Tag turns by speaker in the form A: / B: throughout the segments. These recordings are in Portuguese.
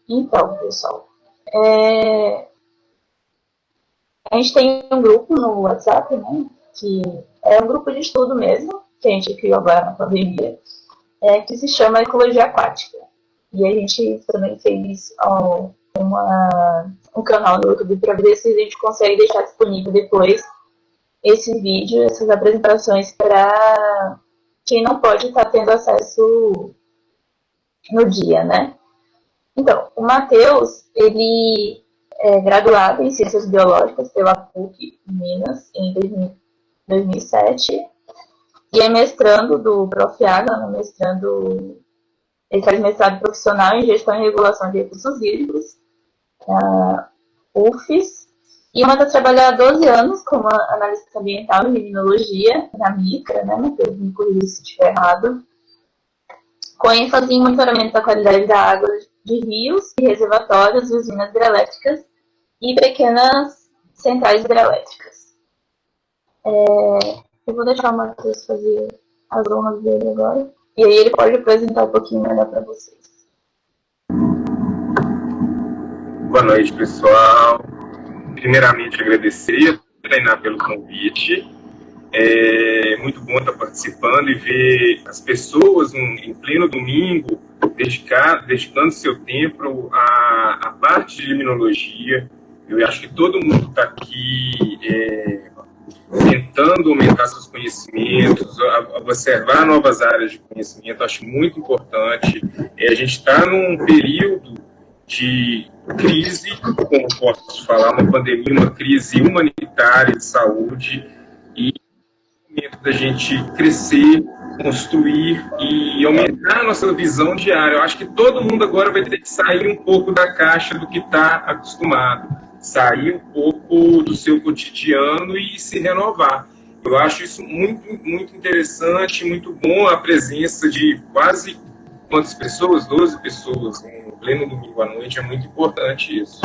A: Então, pessoal, a gente tem um grupo no WhatsApp, né, que é um grupo de estudo mesmo, que a gente criou agora na pandemia, que se chama Ecologia Aquática. E a gente também fez um canal no YouTube para ver se a gente consegue deixar disponível depois esse vídeo, essas apresentações para quem não pode estar tendo acesso no dia, né? Então, o Matheus, ele é graduado em Ciências Biológicas pela PUC Minas em 2007 e é mestrando do Prof. Água, ele faz mestrado profissional em Gestão e Regulação de Recursos Hídricos, na UFES, e o Matheus trabalha há 12 anos como analista ambiental em limnologia, na MICRA, né, Matheus, me corrija se estiver errado, com ênfase em monitoramento da qualidade da água de rios e reservatórios, usinas hidrelétricas e pequenas centrais hidrelétricas. Eu vou deixar o Matheus fazer as honras dele agora, e aí ele pode apresentar um pouquinho melhor para vocês.
B: Boa noite, pessoal. Primeiramente, agradecer a Tainá pelo convite. É muito bom estar participando e ver as pessoas em pleno domingo dedicando seu tempo à parte de limnologia. Eu acho que todo mundo está aqui tentando aumentar seus conhecimentos, observar novas áreas de conhecimento. Acho muito importante. A gente está num período de crise, como posso falar, uma pandemia, uma crise humanitária de saúde, e é o momento da gente crescer, construir e aumentar a nossa visão diária. Eu acho que todo mundo agora vai ter que sair um pouco da caixa do que está acostumado, sair um pouco do seu cotidiano e se renovar. Eu acho isso muito, muito interessante, muito bom a presença de quase quantas pessoas? 12 pessoas, no pleno domingo à noite, é muito importante isso.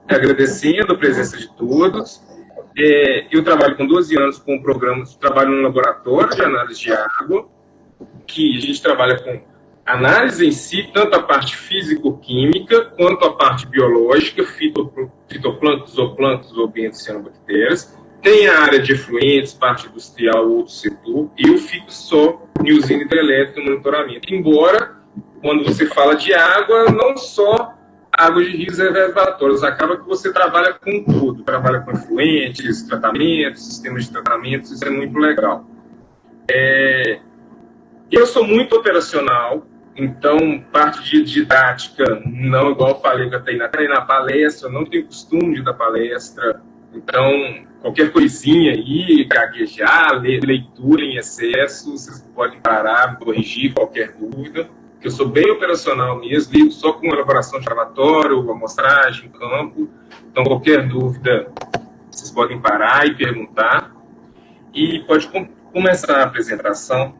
B: Agradecendo a presença de todos. Eu trabalho com 12 anos com programas, trabalho no laboratório de análise de água, que a gente trabalha com análise em si, tanto a parte físico-química, quanto a parte biológica, fitoplâncton, zooplâncton, zoobentos e cianobactérias. Tem a área de efluentes, parte industrial, outro setor, e eu fico só em usina hidrelétrica e monitoramento. Embora, quando você fala de água, não só água de rios e reservatórios, acaba que você trabalha com tudo, trabalha com efluentes, tratamentos, sistemas de tratamentos, isso é muito legal. Eu sou muito operacional, então parte de didática, não igual eu falei que eu tenho na palestra, eu não tenho costume de dar palestra, então qualquer coisinha aí, gaguejar, leitura em excesso, vocês podem parar, me corrigir qualquer dúvida, que eu sou bem operacional mesmo, lido só com elaboração de relatório, amostragem, campo, então qualquer dúvida vocês podem parar e perguntar, e pode começar a apresentação.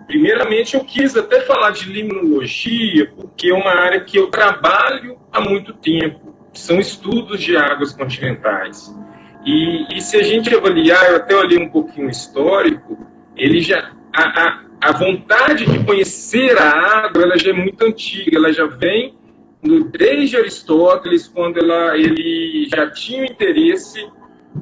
B: Primeiramente, eu quis até falar de limnologia, porque é uma área que eu trabalho há muito tempo, são estudos de águas continentais. E se a gente avaliar, eu até olhei um pouquinho o histórico, ele já, a vontade de conhecer a água, ela já é muito antiga, ela já vem desde Aristóteles, quando ele já tinha o interesse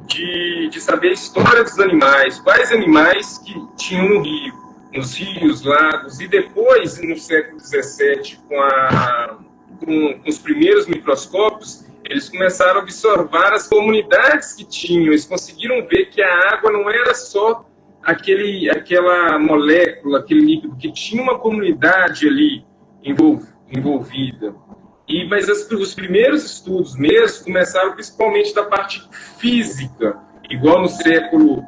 B: de saber a história dos animais, quais animais que tinham no rio, nos rios, lagos, e depois, no século XVII, com os primeiros microscópios, eles começaram a observar as comunidades que tinham, eles conseguiram ver que a água não era só aquela molécula, aquele líquido, que tinha uma comunidade ali envolvida. Mas os primeiros estudos mesmo começaram principalmente da parte física, igual no século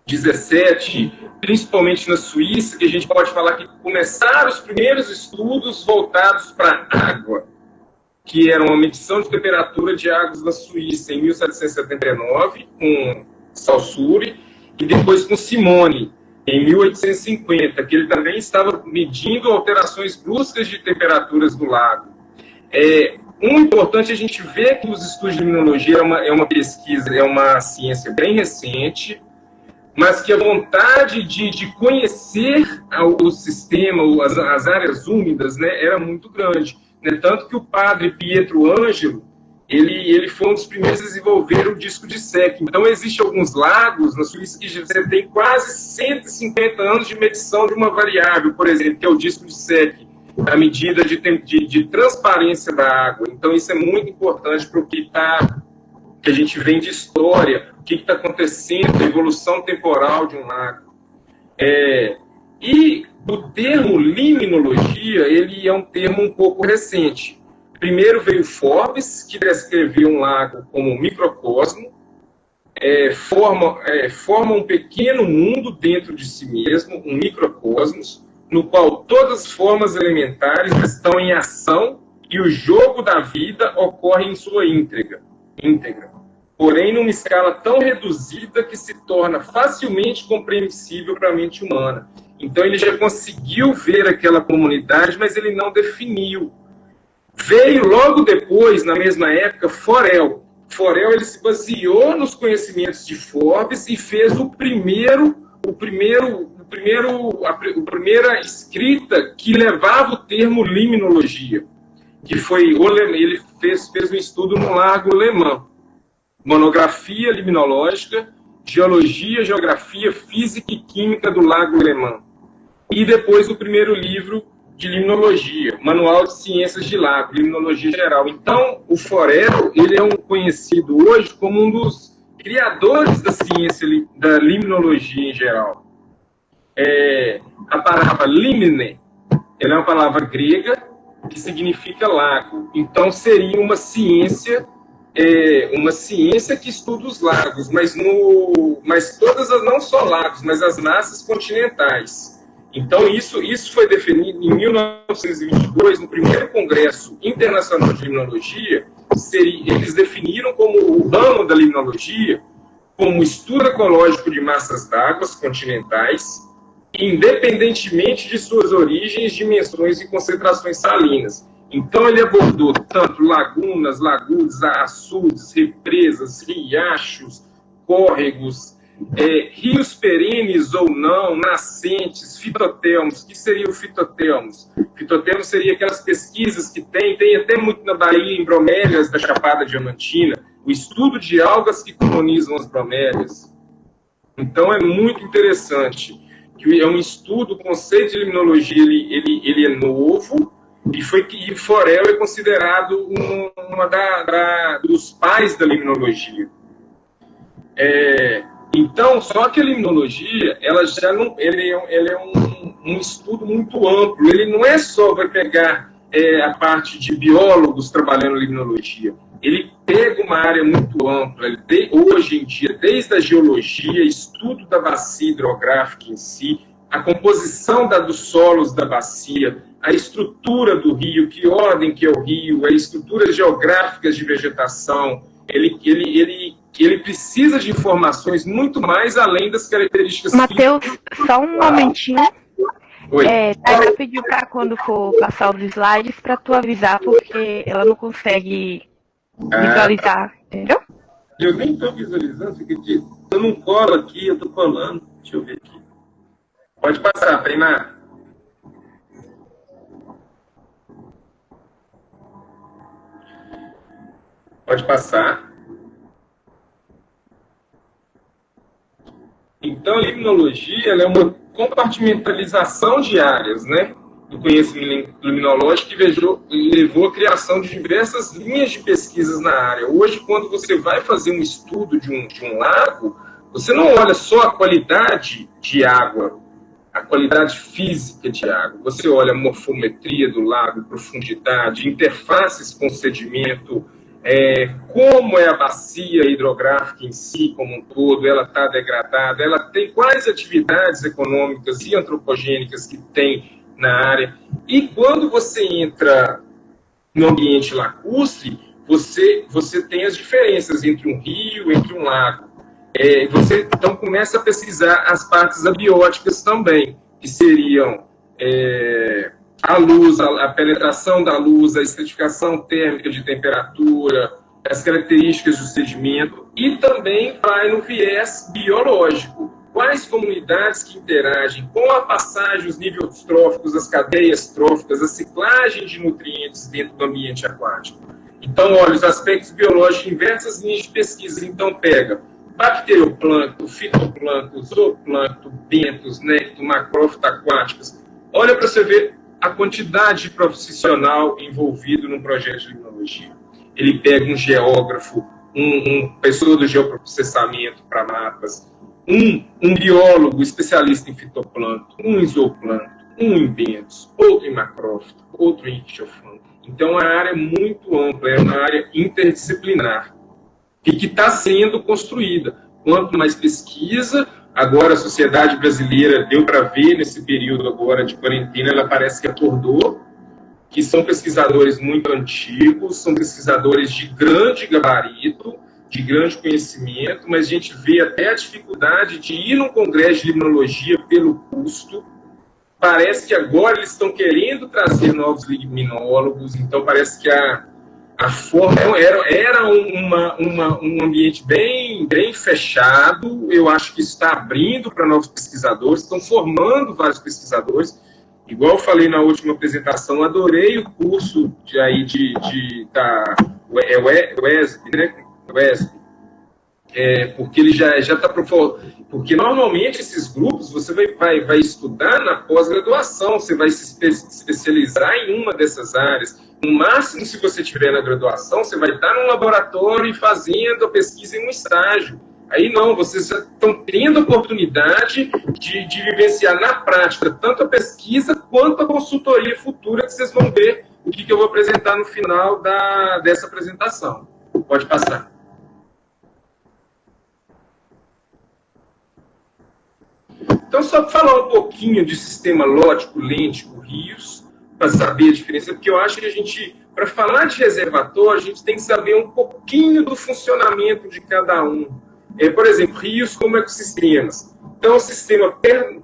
B: XVII, principalmente na Suíça, que a gente pode falar que começaram os primeiros estudos voltados para a água, que era uma medição de temperatura de águas na Suíça, em 1779, com Saussure, e depois com Simone, em 1850, que ele também estava medindo alterações bruscas de temperaturas do lago. Importante a gente ver que os estudos de limnologia é uma pesquisa, é uma ciência bem recente, mas que a vontade de conhecer o sistema, as áreas úmidas, né, era muito grande. Né? Tanto que o padre Pietro Ângelo, ele foi um dos primeiros a desenvolver o disco de Secchi. Então, existem alguns lagos na Suíça que você tem quase 150 anos de medição de uma variável, por exemplo, que é o disco de Secchi, a medida de transparência da água. Então, isso é muito importante para o que a gente vem de história, o que está acontecendo, a evolução temporal de um lago. E o termo limnologia, ele é um termo um pouco recente. Primeiro veio Forbes, que descreveu um lago como um microcosmo, forma um pequeno mundo dentro de si mesmo, um microcosmos, no qual todas as formas elementares estão em ação e o jogo da vida ocorre em sua íntegra. Porém, numa escala tão reduzida que se torna facilmente compreensível para a mente humana. Então, ele já conseguiu ver aquela comunidade, mas ele não definiu. Veio logo depois, na mesma época, Forel. Forel, ele se baseou nos conhecimentos de Forbes e fez a primeira escrita que levava o termo limnologia, que foi ele fez um estudo no Lago Le Mans, monografia limnológica, geologia, geografia, física e química do Lago Le Mans. E depois o primeiro livro de limnologia, Manual de Ciências de Lago, Limnologia Geral. Então, o Forel, ele é conhecido hoje como um dos criadores da ciência da limnologia em geral. A palavra limne, ela é uma palavra grega que significa lago. Então, seria uma ciência que estuda os lagos, mas todas não só lagos, mas as massas continentais. Então, isso foi definido em 1922, no primeiro Congresso Internacional de Limnologia. Eles definiram como o ramo da limnologia como o estudo ecológico de massas d'água continentais, independentemente de suas origens, dimensões e concentrações salinas. Então, ele abordou tanto lagunas, lagoas, açudes, represas, riachos, córregos, rios perenes ou não, nascentes, fitotelmos. O que seria o fitotelmos? Fitotelmos seria aquelas pesquisas que tem até muito na Bahia, em bromélias da Chapada Diamantina, o estudo de algas que colonizam as bromélias. Então, é muito interessante. É um estudo, o conceito de limnologia, ele é novo, e Forel é considerado dos pais da limnologia. Então, só que a limnologia, ele é um estudo muito amplo. Ele não é só vai pegar a parte de biólogos trabalhando limnologia. Ele pega uma área muito ampla. Hoje em dia, desde a geologia, estudo da bacia hidrográfica em si, a composição dos solos da bacia, a estrutura do rio, que ordem que é o rio, as estruturas geográficas de vegetação. Ele precisa de informações muito mais além das características
C: Mateus, só um momentinho.
B: Oi.
C: Ela pediu para quando for passar os slides para tu avisar, porque ela não consegue visualizar, entendeu?
B: Eu nem estou visualizando, fica aqui. Eu não colo aqui, eu estou colando. Deixa eu ver aqui. Pode passar, Tainá. Pode passar. Então, a limnologia ela é uma compartimentalização de áreas, né, do conhecimento liminológico que levou à criação de diversas linhas de pesquisas na área. Hoje, quando você vai fazer um estudo de um lago, você não olha só a qualidade de água, a qualidade física de água. Você olha a morfometria do lago, profundidade, interfaces com sedimento, como é a bacia hidrográfica em si como um todo, ela está degradada, ela tem quais atividades econômicas e antropogênicas que tem na área. E quando você entra no ambiente lacustre, você tem as diferenças entre um rio, entre um lago. Você então começa a pesquisar as partes abióticas também, que seriam a luz, a penetração da luz, a estratificação térmica de temperatura, as características do sedimento, e também vai no viés biológico, quais comunidades que interagem, com a passagem, os níveis tróficos, as cadeias tróficas, a ciclagem de nutrientes dentro do ambiente aquático. Então, olha, os aspectos biológicos em diversas linhas de pesquisa. Então, pega bacterioplâncton, fitoplâncton, zooplâncton, bentos, nécto, macrófito aquáticos. Olha para você ver a quantidade de profissional envolvido num projeto de limnologia. Ele pega um geógrafo, pessoa do geoprocessamento para mapas, um biólogo especialista em fitoplâncton, um em zooplâncton, um em bentos, outro em macrófito, outro em ichtioplâncton. Então, a área é muito ampla, é uma área interdisciplinar e que está sendo construída. Quanto mais pesquisa, agora a sociedade brasileira, deu para ver nesse período agora de quarentena, ela parece que acordou, que são pesquisadores muito antigos, são pesquisadores de grande gabarito, de grande conhecimento, mas a gente vê até a dificuldade de ir num congresso de limnologia pelo custo. Parece que agora eles estão querendo trazer novos limnólogos, então parece que a forma era um ambiente bem fechado. Eu acho que isso está abrindo para novos pesquisadores, estão formando vários pesquisadores. Igual eu falei na última apresentação, adorei o curso da UESB, né? UESB, porque ele já está porque normalmente esses grupos você vai estudar na pós-graduação, você vai se especializar em uma dessas áreas. No máximo, se você estiver na graduação, você vai estar num laboratório e fazendo a pesquisa em um estágio. Aí não, vocês já estão tendo a oportunidade de vivenciar na prática tanto a pesquisa quanto a consultoria futura, que vocês vão ver o que eu vou apresentar no final dessa apresentação. Pode passar. Então, só para falar um pouquinho de sistema lótico, lêntico, rios, para saber a diferença, porque eu acho que a gente, para falar de reservatório, a gente tem que saber um pouquinho do funcionamento de cada um. Por exemplo, rios como ecossistemas. Então, é um sistema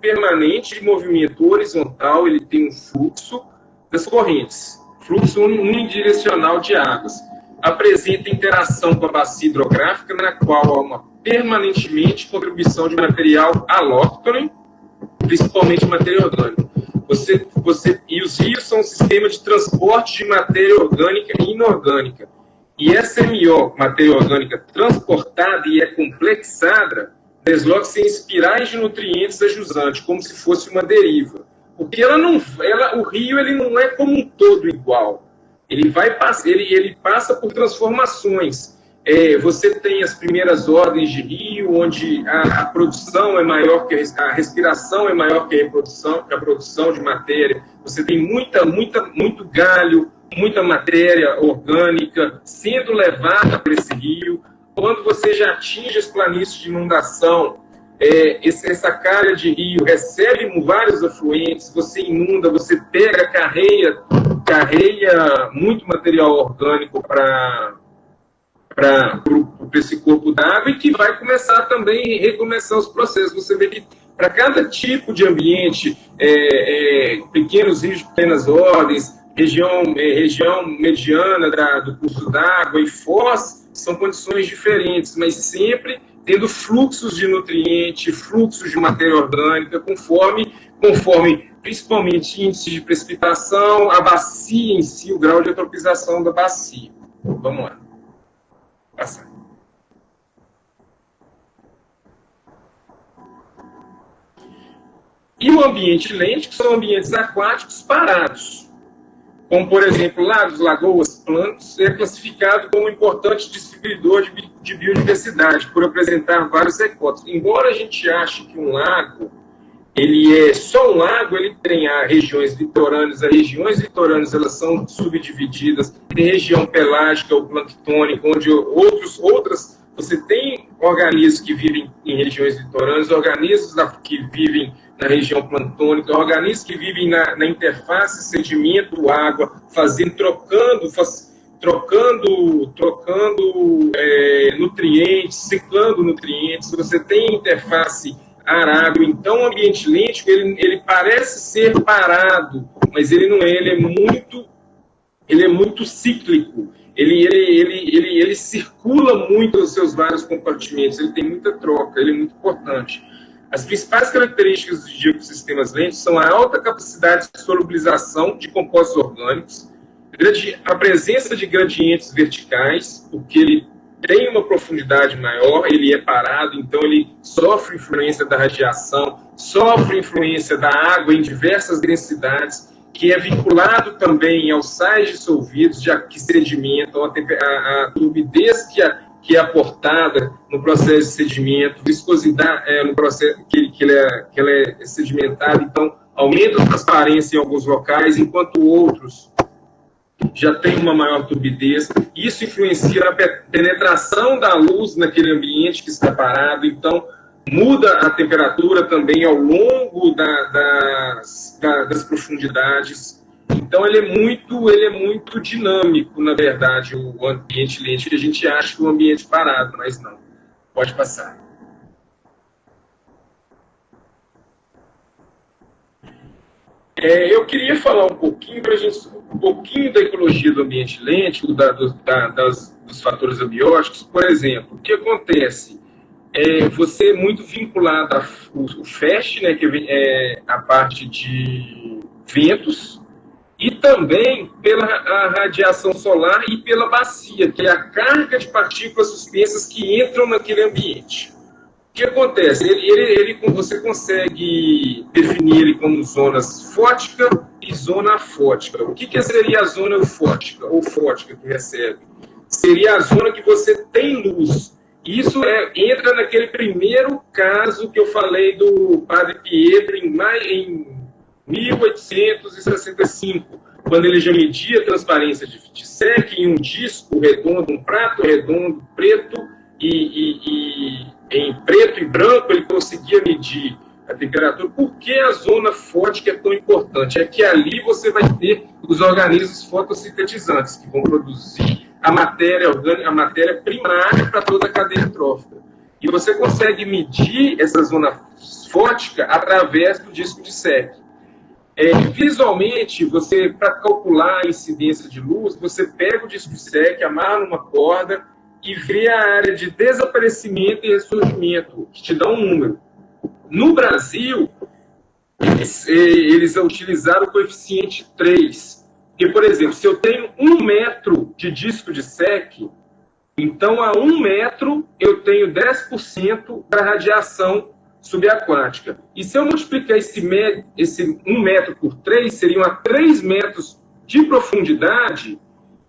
B: permanente de movimento horizontal, ele tem um fluxo das correntes, fluxo unidirecional de águas. Apresenta interação com a bacia hidrográfica, na qual há uma permanentemente contribuição de material alóctone, principalmente matéria orgânica. E os rios são um sistema de transporte de matéria orgânica e inorgânica. E essa MO, matéria orgânica transportada e complexada, desloca-se em espirais de nutrientes a jusante, como se fosse uma deriva. Porque o rio ele não é como um todo igual. Ele passa por transformações. Você tem as primeiras ordens de rio, onde a produção é maior que a respiração é maior que a produção de matéria. Você tem muito galho, muita matéria orgânica sendo levada para esse rio. Quando você já atinge as planícies de inundação, essa calha de rio recebe vários afluentes, você inunda, você pega, carreia muito material orgânico para esse corpo d'água, e que vai começar também a recomeçar os processos. Você vê que para cada tipo de ambiente, pequenos rios de pequenas ordens, região mediana do curso d'água e foz, são condições diferentes, mas sempre tendo fluxos de nutriente, fluxos de matéria orgânica, conforme principalmente índice de precipitação, a bacia em si, o grau de eutrofização da bacia. Vamos lá. Passar. E o ambiente lêntico são ambientes aquáticos parados, como, por exemplo, lagos, lagoas, plântanos, é classificado como um importante distribuidor de biodiversidade, por apresentar vários ecótopos. Embora a gente ache que um lago, ele é só um lago, ele tem regiões litorâneas. As regiões litorâneas, elas são subdivididas, tem região pelágica ou planctônica, onde você tem organismos que vivem em regiões litorâneas, organismos que vivem na região planctônica, organismos que vivem na interface sedimento-água, trocando nutrientes, ciclando nutrientes. Você tem interface ar-água. Então, o ambiente lêntico, ele parece ser parado, mas ele não é, ele é muito cíclico. Ele circula muito os seus vários compartimentos, ele tem muita troca, ele é muito importante. As principais características de ecossistemas lentos são a alta capacidade de solubilização de compostos orgânicos, a presença de gradientes verticais, porque ele tem uma profundidade maior, ele é parado, então ele sofre influência da radiação, sofre influência da água em diversas densidades, que é vinculado também aos sais dissolvidos que sedimentam, a turbidez que é aportada no processo de sedimento, viscosidade no processo que ela é sedimentada, então aumenta a transparência em alguns locais, enquanto outros já tem uma maior turbidez. Isso influencia na penetração da luz naquele ambiente que está parado, então muda a temperatura também ao longo das profundidades. Então ele é muito dinâmico, na verdade, o ambiente lento. A gente acha que o ambiente parado, mas não. Pode passar. Eu queria falar um pouquinho para a gente, um pouquinho da ecologia do ambiente lento, dos fatores abióticos. Por exemplo, o que acontece? Você é muito vinculado ao FEST, né, que é a parte de ventos, e também pela radiação solar e pela bacia, que é a carga de partículas suspensas que entram naquele ambiente. O que acontece? Você consegue definir ele como zonas fótica e zona afótica. O que seria a zona eufótica ou fótica que recebe? Seria a zona que você tem luz. Isso entra naquele primeiro caso que eu falei do Padre Pietro em 1865, quando ele já media a transparência de SEC em um disco redondo, um prato redondo, preto, e em preto e branco ele conseguia medir a temperatura. Por que a zona fótica é tão importante? É que ali você vai ter os organismos fotossintetizantes, que vão produzir a matéria orgânica, a matéria primária para toda a cadeia trófica. E você consegue medir essa zona fótica através do disco de SEC. Visualmente, para calcular a incidência de luz, você pega o disco de SEC, amarra numa corda e vê a área de desaparecimento e ressurgimento, que te dá um número. No Brasil, eles utilizaram o coeficiente 3. Porque, por exemplo, se eu tenho 1 metro de disco de SEC, então a 1 metro eu tenho 10% da radiação subaquática. E se eu multiplicar esse 1 metro por 3, seriam a 3 metros de profundidade,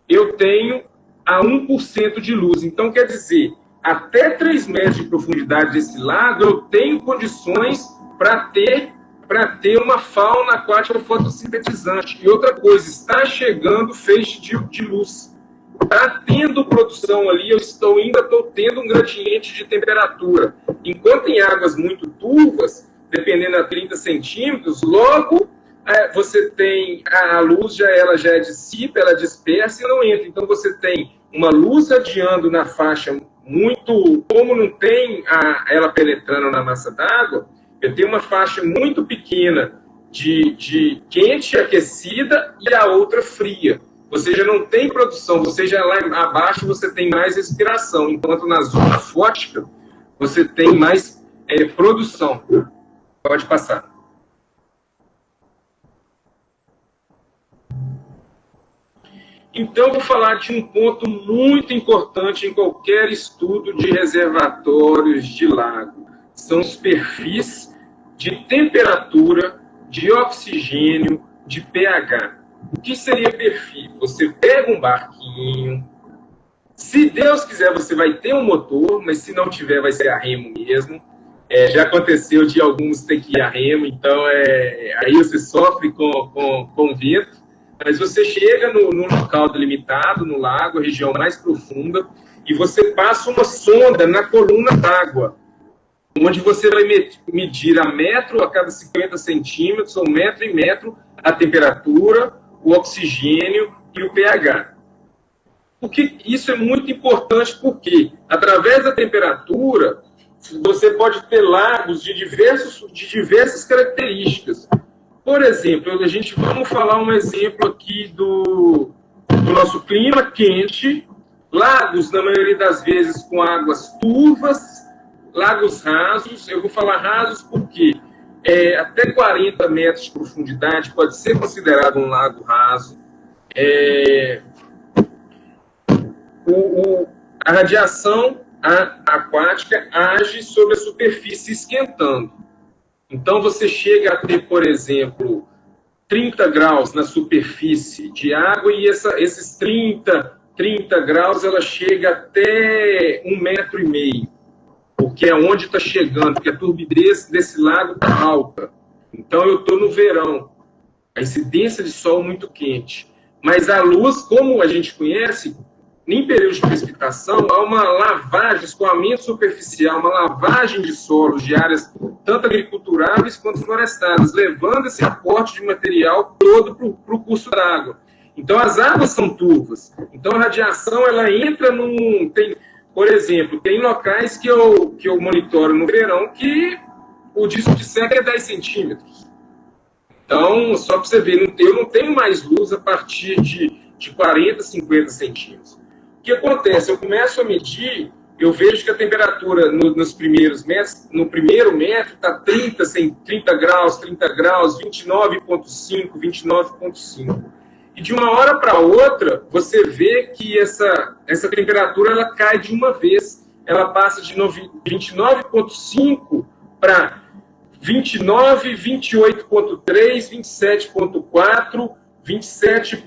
B: eu tenho a 1% de luz. Então, quer dizer, até 3 metros de profundidade desse lado, eu tenho condições para ter uma fauna aquática fotossintetizante. E outra coisa, está chegando feixe de luz. Está tendo produção ali, ainda estou tendo um gradiente de temperatura. Enquanto em águas muito turvas, dependendo a 30 centímetros, logo você tem a luz, ela já é dissipa, ela dispersa e não entra. Então você tem uma luz radiando na faixa muito, como não tem ela penetrando na massa d'água, eu tenho uma faixa muito pequena de quente, aquecida, e a outra fria. Você já não tem produção, você já lá abaixo você tem mais respiração, enquanto na zona fótica você tem mais produção. Pode passar. Então, eu vou falar de um ponto muito importante em qualquer estudo de reservatórios de lago. São os perfis de temperatura, de oxigênio, de pH. O que seria perfil? Você pega um barquinho, se Deus quiser você vai ter um motor, mas se não tiver vai ser a remo mesmo. Já aconteceu de alguns ter que ir a remo, então aí você sofre com vento, mas você chega no local delimitado, no lago, região mais profunda, e você passa uma sonda na coluna d'água, onde você vai medir a metro a cada 50 centímetros, ou metro em metro, a temperatura, o oxigênio e o pH. Porque isso é muito importante, porque através da temperatura você pode ter lagos de diversas características. Por exemplo, vamos falar um exemplo aqui do nosso clima quente, lagos, na maioria das vezes, com águas turvas, lagos rasos, eu vou falar rasos porque até 40 metros de profundidade pode ser considerado um lago raso. A radiação aquática age sobre a superfície esquentando. Então, você chega a ter, por exemplo, 30 graus na superfície de água e esses 30 graus ela chega até 1,5 metro, porque é onde está chegando, porque a turbidez desse lago está alta. Então, eu estou no verão, a incidência de sol muito quente. Mas a luz, como a gente conhece, em período de precipitação, há uma lavagem, escoamento superficial, uma lavagem de solos de áreas tanto agriculturáveis quanto florestadas, levando esse aporte de material todo para o curso d'água. Então, as águas são turvas. Então, a radiação, ela entra por exemplo, tem locais que eu monitoro no verão que o disco de seca é 10 centímetros. Então, só para você ver, eu não tenho mais luz a partir de 40, 50 centímetros. O que acontece? Eu começo a medir, eu vejo que a temperatura nos primeiros metros, no primeiro metro está 30 graus, 29,5, 29,5. E de uma hora para outra, você vê que essa temperatura ela cai de uma vez. Ela passa de 29,5 para 29, 28,3, 27,4, 27,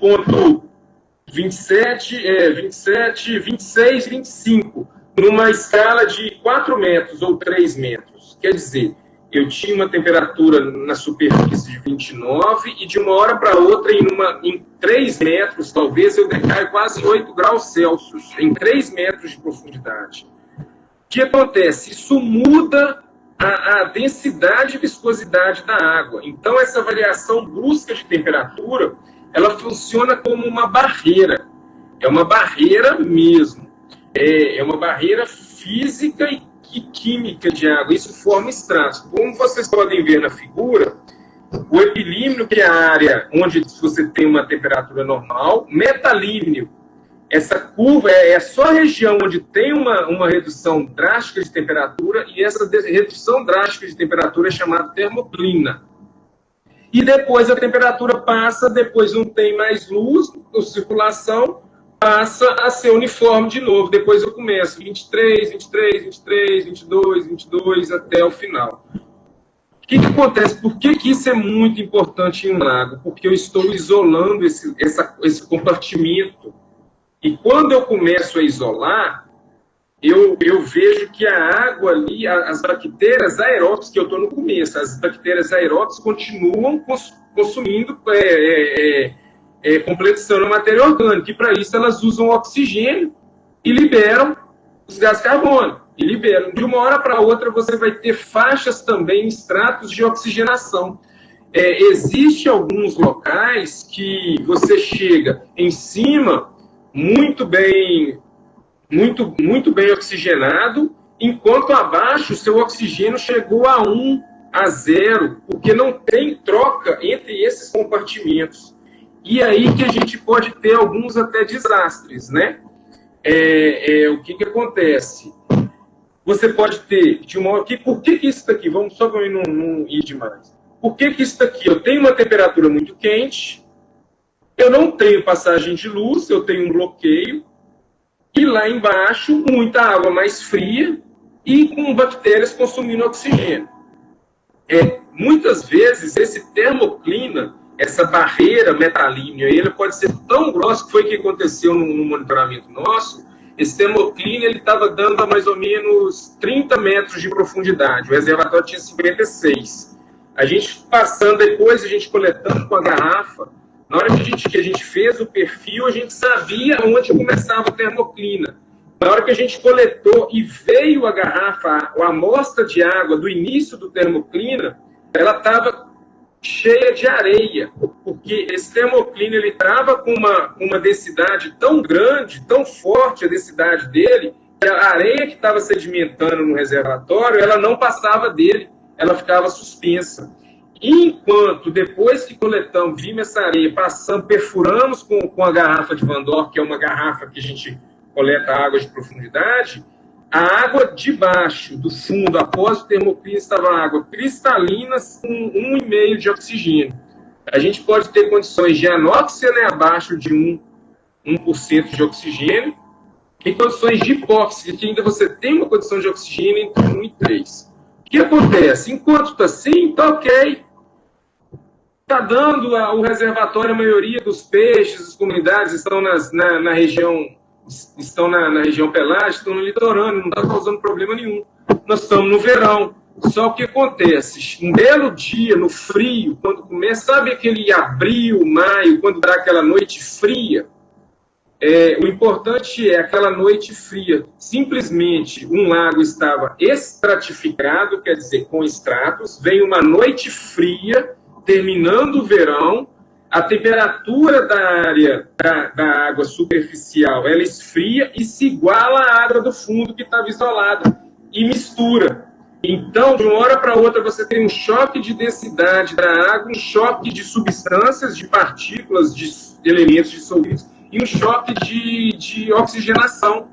B: 26, 25, numa escala de 4 metros ou 3 metros. Quer dizer, eu tinha uma temperatura na superfície de 29 e de uma hora para outra, em 3 metros, talvez, eu decaio quase 8 graus Celsius, em 3 metros de profundidade. O que acontece? Isso muda a densidade e viscosidade da água. Então, essa variação brusca de temperatura, ela funciona como uma barreira. É uma barreira mesmo. É uma barreira física e química de água. Isso forma estratos. Como vocês podem ver na figura, o epilímnio, que é a área onde você tem uma temperatura normal, metalímnio, essa curva é só a região onde tem uma redução drástica de temperatura, e essa redução drástica de temperatura é chamada termoclina. E depois a temperatura passa, depois não tem mais luz, a circulação passa a ser uniforme de novo. Depois eu começo 23, 23, 23, 22, 22, até o final. O que acontece? Por que isso é muito importante em um lago? Porque eu estou isolando esse compartimento. E quando eu começo a isolar, eu vejo que a água ali, as bactérias aeróbicas, que eu estou no começo, as bactérias aeróbicas continuam consumindo, complexando a matéria orgânica, e para isso elas usam oxigênio e liberam os gases carbônicos. E liberam. De uma hora para outra você vai ter faixas também, estratos de oxigenação. Existem alguns locais que você chega em cima muito bem oxigenado, enquanto abaixo o seu oxigênio chegou a 1, a 0, porque não tem troca entre esses compartimentos. E aí que a gente pode ter alguns até desastres, né? O que acontece? Você pode ter, por que isso daqui? Vamos só para não ir demais. Por que isso daqui? Eu tenho uma temperatura muito quente, eu não tenho passagem de luz, eu tenho um bloqueio, e lá embaixo, muita água mais fria e com bactérias consumindo oxigênio. Muitas vezes, esse termoclina, essa barreira metalímnia, ele pode ser tão grosso, que foi o que aconteceu no monitoramento nosso. Esse termoclina estava dando a mais ou menos 30 metros de profundidade. O reservatório tinha 56. A gente passando depois, a gente coletando com a garrafa, na hora que a gente fez o perfil, a gente sabia onde começava o termoclina. Na hora que a gente coletou e veio a garrafa, a amostra de água do início do termoclina, ela estava cheia de areia, porque esse termoclina ele estava com uma densidade tão grande, tão forte a densidade dele, que a areia que estava sedimentando no reservatório, ela não passava dele, ela ficava suspensa. Enquanto, depois que coletamos, vimos essa areia, passamos, perfuramos com a garrafa de Van Dor, que é uma garrafa que a gente coleta água de profundidade, A água de baixo, do fundo, após o termoclina, estava água cristalina com 1,5 de oxigênio. A gente pode ter condições de anóxia, né, abaixo de 1% de oxigênio, e condições de hipóxia, que ainda você tem uma condição de oxigênio entre 1 e 3. O que acontece? Enquanto está assim, está ok. Está dando o reservatório, a maioria dos peixes, as comunidades estão na região, estão na região pelágica, estão no litorâneo, não está causando problema nenhum. Nós estamos no verão. Só o que acontece? Um belo dia, no frio, quando começa, sabe aquele abril, maio, quando dá aquela noite fria? O importante é aquela noite fria. Simplesmente um lago estava estratificado, quer dizer, com estratos, vem uma noite fria, terminando o verão, a temperatura da área da água superficial, ela esfria e se iguala à água do fundo que estava isolada e mistura. Então, de uma hora para outra, você tem um choque de densidade da água, um choque de substâncias, de partículas, de elementos dissolvidos, e um choque de oxigenação.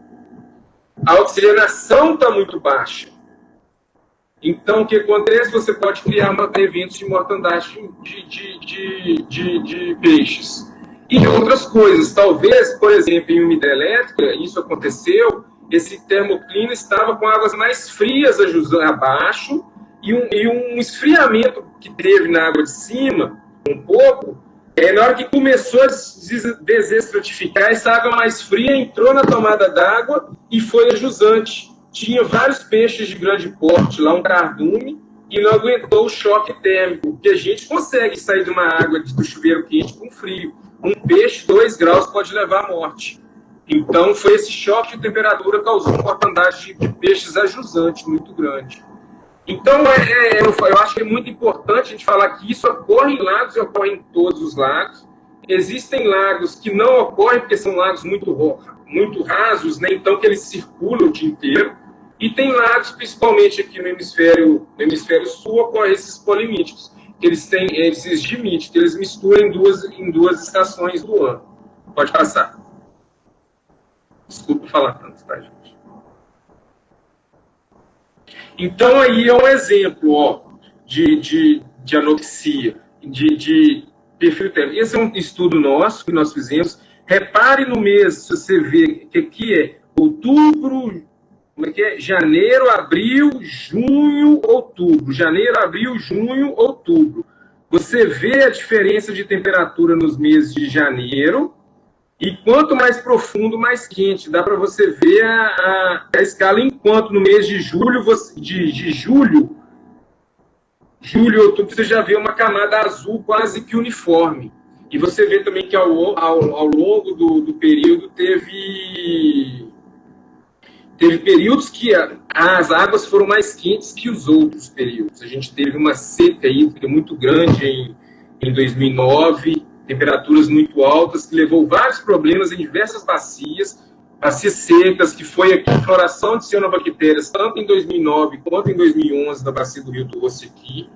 B: A oxigenação está muito baixa. Então, o que acontece? Você pode criar eventos de mortandade de peixes. E de outras coisas. Talvez, por exemplo, em uma hidrelétrica, isso aconteceu, esse termoclina estava com águas mais frias abaixo e um esfriamento que teve na água de cima, um pouco, na hora que começou a desestratificar, essa água mais fria entrou na tomada d'água e foi a jusante. Tinha vários peixes de grande porte lá, um cardume, e não aguentou o choque térmico, porque a gente consegue sair de uma água do chuveiro quente com frio. Um peixe, 2 graus, pode levar à morte. Então, foi esse choque de temperatura que causou uma mortandade de peixes a jusante muito grande. Então, eu acho que é muito importante a gente falar que isso ocorre em lagos e ocorre em todos os lagos. Existem lagos que não ocorrem porque são lagos muito rasos, né? Então que eles circulam o dia inteiro. E tem lagos, principalmente aqui no hemisfério sul, ocorrem esses polimíticos, que eles têm esses dimíticos, que eles misturam em duas estações do ano. Pode passar. Desculpa falar tanto, tá, gente? Então, aí é um exemplo de anoxia, de perfil térmico. Esse é um estudo nosso que nós fizemos. Repare no mês, se você vê que aqui é outubro, janeiro, abril, junho, outubro. Janeiro, abril, junho, outubro. Você vê a diferença de temperatura nos meses de janeiro, e quanto mais profundo, mais quente. Dá para você ver a escala, enquanto no mês de julho, julho, outubro, você já vê uma camada azul quase que uniforme. E você vê também que ao longo do período teve períodos que as águas foram mais quentes que os outros períodos. A gente teve uma seca hídrica muito grande em 2009, temperaturas muito altas, que levou vários problemas em diversas bacias secas, que foi aqui a floração de cianobactérias, tanto em 2009 quanto em 2011, na bacia do Rio Doce aqui.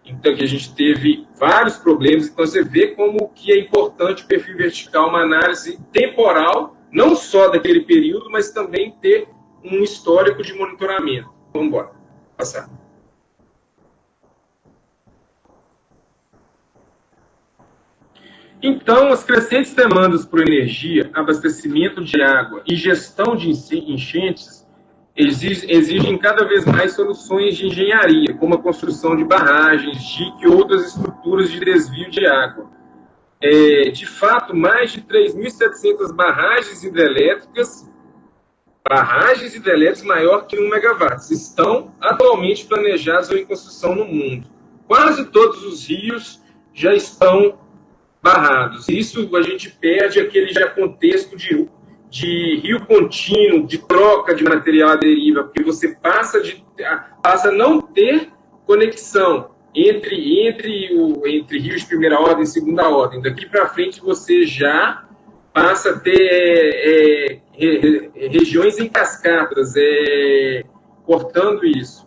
B: Então, que a gente teve vários problemas. Então, você vê como que é importante o perfil vertical, uma análise temporal, não só daquele período, mas também ter um histórico de monitoramento. Vamos embora. Passar. Então, as crescentes demandas por energia, abastecimento de água e gestão de enchentes exigem cada vez mais soluções de engenharia, como a construção de barragens, dique e outras estruturas de desvio de água. De fato, mais de 3.700 barragens hidrelétricas maior que 1 megawatt, estão atualmente planejadas ou em construção no mundo. Quase todos os rios já estão barrados. Isso a gente perde aquele já contexto de rio contínuo, de troca de material à deriva, porque você passa a não ter conexão entre rios de primeira ordem e segunda ordem. Daqui para frente você já passa a ter regiões em cascatas, cortando isso.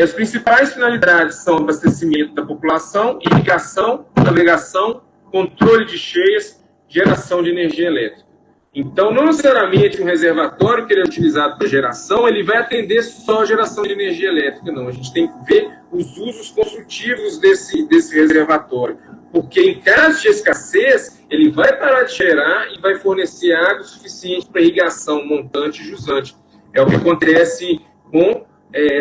B: As principais finalidades são abastecimento da população, irrigação, navegação, controle de cheias, geração de energia elétrica. Então, não necessariamente um reservatório que ele é utilizado para geração, ele vai atender só a geração de energia elétrica, não. A gente tem que ver os usos construtivos desse reservatório. Porque em caso de escassez, ele vai parar de gerar e vai fornecer água suficiente para irrigação montante e jusante. É o que acontece com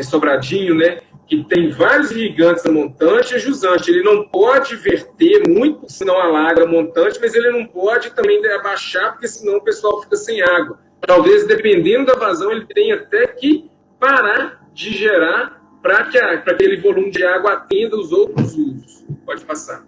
B: Sobradinho, né? Que tem vários irrigantes na montante e jusante. Ele não pode verter muito, senão alaga a montante, mas ele não pode também abaixar, porque senão o pessoal fica sem água. Talvez, dependendo da vazão, ele tenha até que parar de gerar para que aquele volume de água atenda os outros usos. Pode passar.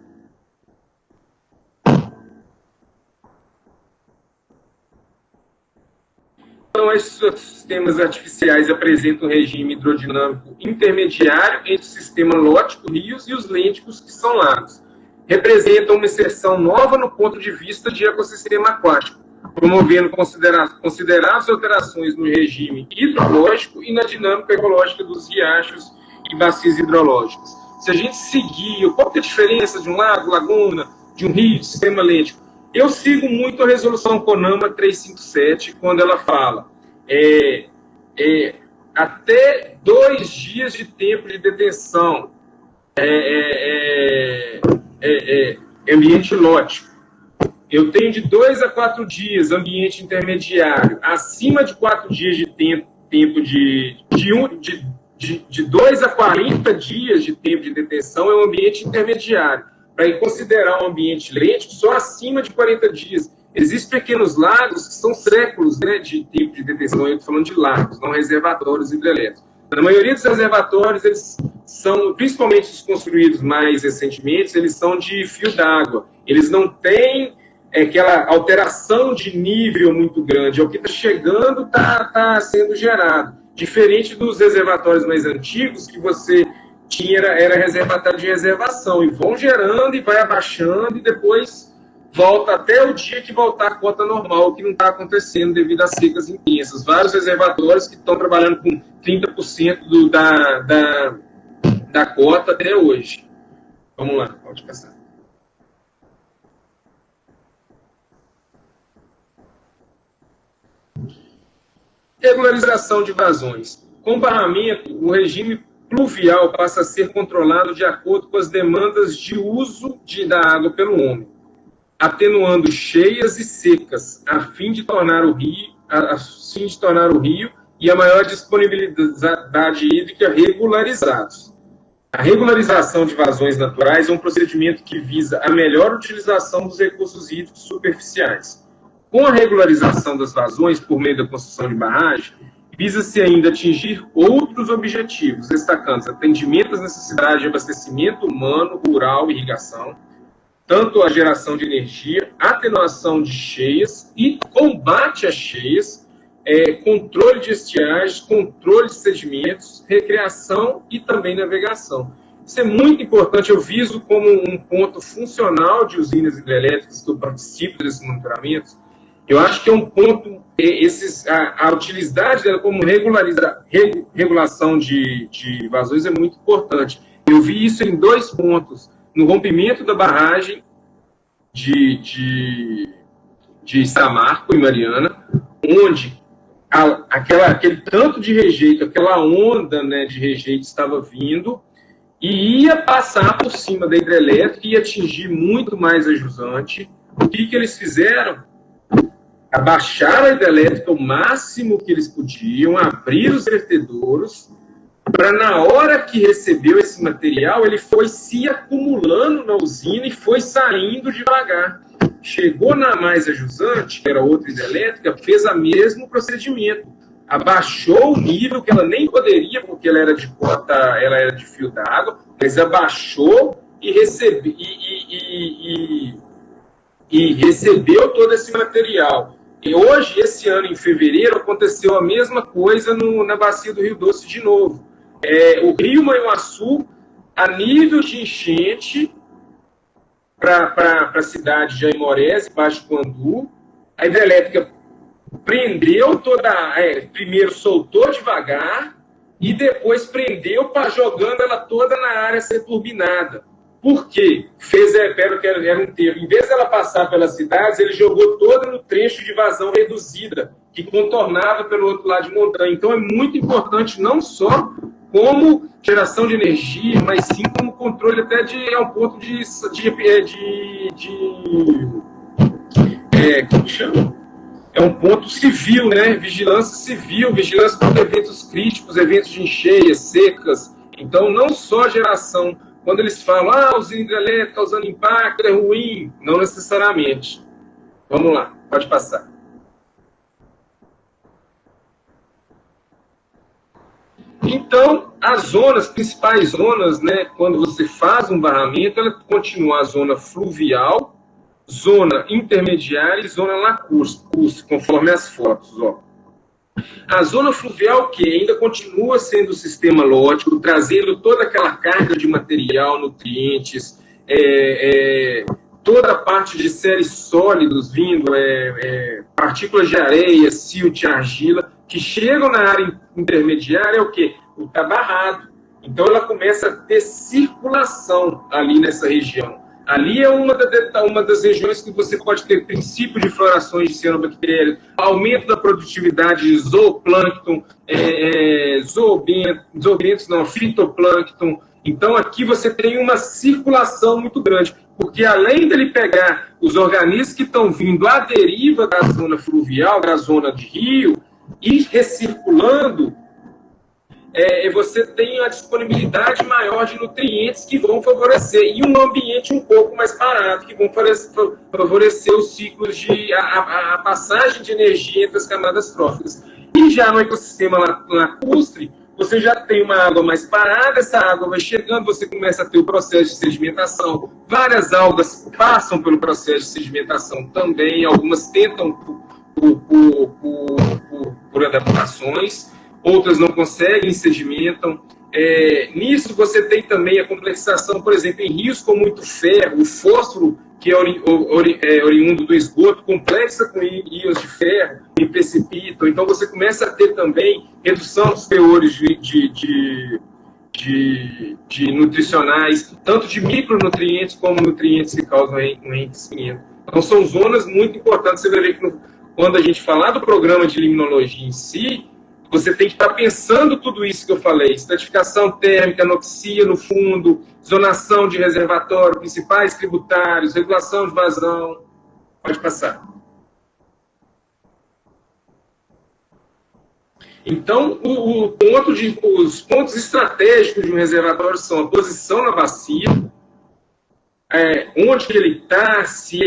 B: Então, esses sistemas artificiais apresentam um regime hidrodinâmico intermediário entre o sistema lótico-rios e os lênticos, que são lagos. Representam uma inserção nova no ponto de vista de ecossistema aquático, promovendo consideráveis alterações no regime hidrológico e na dinâmica ecológica dos riachos e bacias hidrológicas. Se a gente seguir, qual que é a diferença de um lago, laguna, de um rio, de sistema lêntico? Eu sigo muito a resolução CONAMA 357, quando ela fala até 2 dias de tempo de detenção, ambiente lótico. Eu tenho de 2 a 4 dias, ambiente intermediário. Acima de 4 dias de tempo de 2 a 40 dias de tempo de detenção é um ambiente intermediário. Para considerar um ambiente lêntico, só acima de 40 dias. Existem pequenos lagos que são séculos, né, de tempo de detenção. Eu estou falando de lagos, não reservatórios hidrelétricos. Na maioria dos reservatórios, eles são, principalmente os construídos mais recentemente, eles são de fio d'água. Eles não têm aquela alteração de nível muito grande. É o que está chegando, está sendo gerado. Diferente dos reservatórios mais antigos, que você era reservatório de reservação, e vão gerando e vai abaixando, e depois volta até o dia que voltar a cota normal, que não está acontecendo devido às secas intensas. Vários reservatórios que estão trabalhando com 30% da cota até hoje. Vamos lá, pode passar. Regularização de vazões. Com barramento, o regime pluvial passa a ser controlado de acordo com as demandas de uso da água pelo homem, atenuando cheias e secas, a fim de tornar o rio e a maior disponibilidade hídrica regularizados. A regularização de vazões naturais é um procedimento que visa a melhor utilização dos recursos hídricos superficiais. Com a regularização das vazões por meio da construção de barragem, visa-se ainda atingir outros objetivos, destacando atendimento às necessidades de abastecimento humano, rural e irrigação, tanto a geração de energia, atenuação de cheias e combate às cheias, controle de estiagens, controle de sedimentos, recreação e também navegação. Isso é muito importante, eu viso como um ponto funcional de usinas hidrelétricas, que eu participo desse monitoramento. Eu acho que é um ponto, a utilidade dela como regulação de vazões é muito importante. Eu vi isso em 2 pontos. No rompimento da barragem de Samarco, em Mariana, onde aquele tanto de rejeito, aquela onda, né, de rejeito estava vindo e ia passar por cima da hidrelétrica e ia atingir muito mais a jusante. O que eles fizeram? Abaixaram a hidrelétrica o máximo que eles podiam, abrir os vertedouros, para na hora que recebeu esse material, ele foi se acumulando na usina e foi saindo devagar. Chegou na mais a jusante, que era outra hidrelétrica, fez o mesmo procedimento. Abaixou o nível que ela nem poderia, porque ela era de cota, ela era de fio d'água, mas abaixou e recebeu todo esse material. E hoje, esse ano, em fevereiro, aconteceu a mesma coisa na bacia do Rio Doce de novo. O Rio Manhuaçu, a nível de enchente, para a cidade de Aimorés, Baixo Guandu, a hidrelétrica prendeu primeiro soltou devagar e depois prendeu jogando ela toda na área a ser turbinada. Por quê? Era um termo. Em vez dela passar pelas cidades, ele jogou toda no trecho de vazão reduzida, que contornava pelo outro lado de montanha. Então, é muito importante, não só como geração de energia, mas sim como controle até ao ponto como chama? É um ponto civil, né? Vigilância civil, vigilância contra eventos críticos, eventos de encheias, secas. Então, não só geração. Quando eles falam, usina hidrelétrica causando impacto, é ruim. Não necessariamente. Vamos lá, pode passar. Então, as principais zonas, né, quando você faz um barramento, ela continua a zona fluvial, zona intermediária e zona lacustre, conforme as fotos. Ó. A zona fluvial, que ainda continua sendo o sistema lótico, trazendo toda aquela carga de material, nutrientes, toda a parte de séries sólidos vindo, partículas de areia, silt, argila, que chegam na área intermediária, é o quê? Está barrado. Então, ela começa a ter circulação ali nessa região. Ali é uma das regiões que você pode ter princípio de florações de cianobactérias, aumento da produtividade de zooplâncton, fitoplâncton. Então, aqui você tem uma circulação muito grande, porque além dele pegar os organismos que estão vindo à deriva da zona fluvial, da zona de rio, e recirculando, você tem a disponibilidade maior de nutrientes que vão favorecer, e um ambiente um pouco mais parado, que vão favorecer os ciclos de a passagem de energia entre as camadas tróficas. E já no ecossistema lacustre, você já tem uma água mais parada, essa água vai chegando, você começa a ter o processo de sedimentação. Várias algas passam pelo processo de sedimentação também, algumas tentam por adaptações, outras não conseguem, sedimentam. Nisso você tem também a complexação, por exemplo, em rios com muito ferro, o fósforo, que é oriundo do esgoto, complexa com íons de ferro e precipitam. Então você começa a ter também redução dos teores de nutricionais, tanto de micronutrientes como nutrientes que causam enriquecimento. Então são zonas muito importantes. Você vai ver que quando a gente falar do programa de limnologia em si, você tem que estar pensando tudo isso que eu falei: estratificação térmica, anoxia no fundo, zonação de reservatório, principais tributários, regulação de vazão. Pode passar. Então, os pontos estratégicos de um reservatório são a posição na bacia, onde ele está, se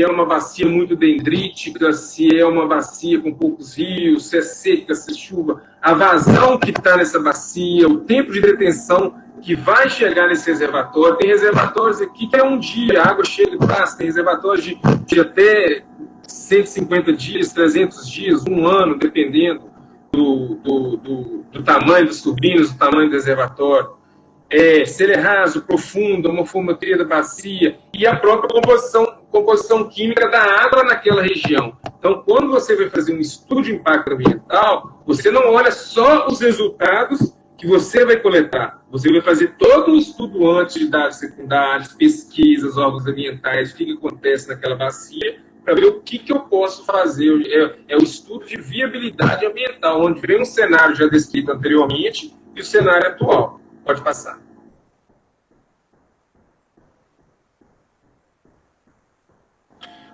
B: é uma bacia muito dendrítica, se é uma bacia com poucos rios, se é seca, se é chuva, a vazão que está nessa bacia, o tempo de detenção que vai chegar nesse reservatório. Tem reservatórios aqui que é um dia, a água chega e passa. Tem reservatórios de até 150 dias, 300 dias, um ano, dependendo do tamanho das turbinas, do tamanho do reservatório. Se ele é raso, profundo, a morfometria da bacia e a própria composição química da água naquela região. Então, quando você vai fazer um estudo de impacto ambiental, você não olha só os resultados que você vai coletar. Você vai fazer todo um estudo antes de dados secundários, pesquisas, órgãos ambientais, o que acontece naquela bacia, para ver o que eu posso fazer. É o estudo de viabilidade ambiental, onde vem um cenário já descrito anteriormente e o cenário atual. Pode passar.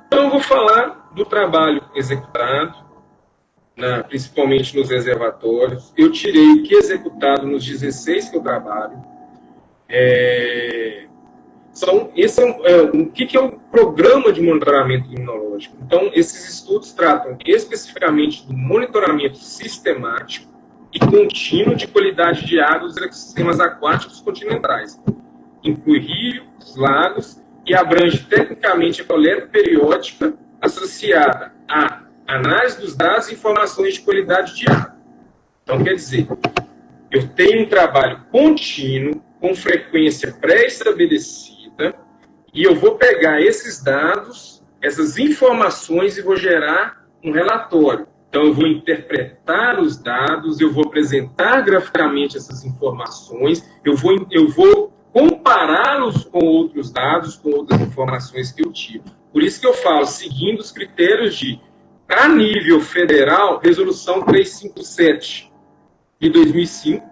B: Então, eu vou falar do trabalho executado, principalmente nos reservatórios. Eu tirei o que é executado nos 16 que eu trabalho. O que é o programa de monitoramento limnológico? Então, esses estudos tratam especificamente do monitoramento sistemático e contínuo de qualidade de água dos ecossistemas aquáticos continentais. Inclui rios, lagos e abrange tecnicamente a coleta periódica associada à análise dos dados e informações de qualidade de água. Então, quer dizer, eu tenho um trabalho contínuo, com frequência pré-estabelecida, e eu vou pegar esses dados, essas informações, e vou gerar um relatório. Então, eu vou interpretar os dados, eu vou apresentar graficamente essas informações, eu vou compará-los com outros dados, com outras informações que eu tive. Por isso que eu falo, seguindo os critérios de, a nível federal, Resolução 357 de 2005,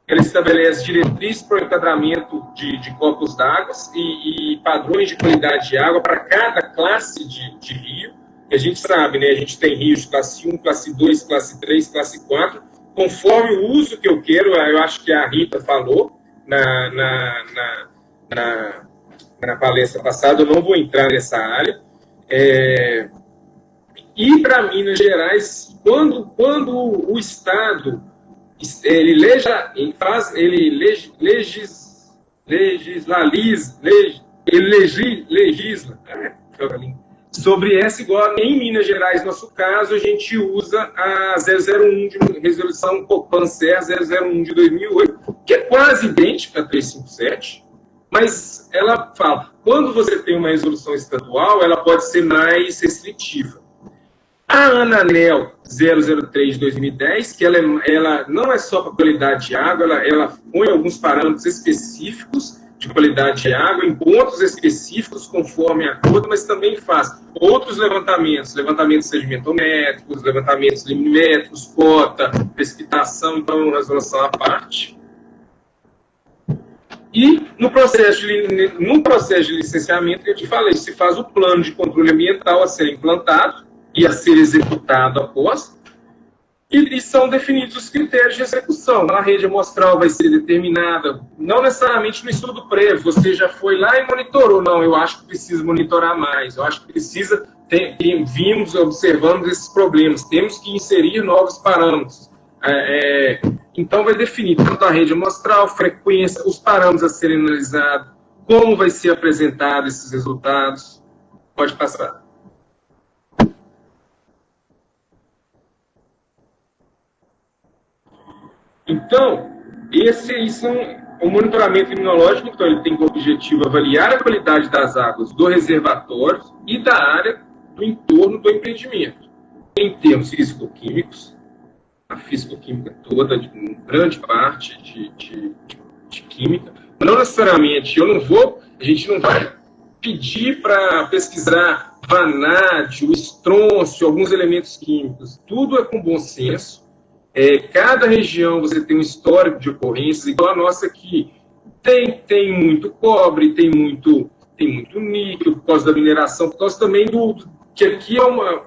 B: ela estabelece diretrizes para o enquadramento de corpos d'água e padrões de qualidade de água para cada classe de rio. E a gente sabe, né, a gente tem rios de classe 1, classe 2, classe 3, classe 4, conforme o uso que eu quero. Eu acho que a Rita falou na palestra passada, eu não vou entrar nessa área. E para Minas Gerais, quando o Estado ele legisla sobre essa, igual em Minas Gerais, nosso caso, a gente usa a 001 de resolução Copan-Ser 001 de 2008, que é quase idêntica a 357, mas ela fala, quando você tem uma resolução estadual, ela pode ser mais restritiva. A ANANEL 003 de 2010, que ela não é só para qualidade de água, ela põe alguns parâmetros específicos de qualidade de água, em pontos específicos, conforme acordo, mas também faz outros levantamentos sedimentamétricos, levantamentos limímetros, cota, precipitação, então é uma resolução à parte. E no processo de licenciamento, eu te falei, se faz o plano de controle ambiental a ser implantado e a ser executado após, e são definidos os critérios de execução. A rede amostral vai ser determinada, não necessariamente no estudo prévio, você já foi lá e monitorou. Não, eu acho que precisa monitorar mais, eu acho que precisa, vimos, observamos esses problemas, temos que inserir novos parâmetros. Então vai definir tanto a rede amostral, frequência, os parâmetros a serem analisados, como vai ser apresentado esses resultados. Pode passar. Então, esse são o monitoramento imunológico. Então, ele tem como objetivo avaliar a qualidade das águas do reservatório e da área do entorno do empreendimento, em termos físico-químicos, a físico-química toda, de grande parte de química. Não necessariamente, a gente não vai pedir para pesquisar vanádio, estrôncio, alguns elementos químicos. Tudo é com bom senso. Cada região você tem um histórico de ocorrências, igual a nossa aqui. Tem muito cobre, tem muito níquel, por causa da mineração, por causa também que aqui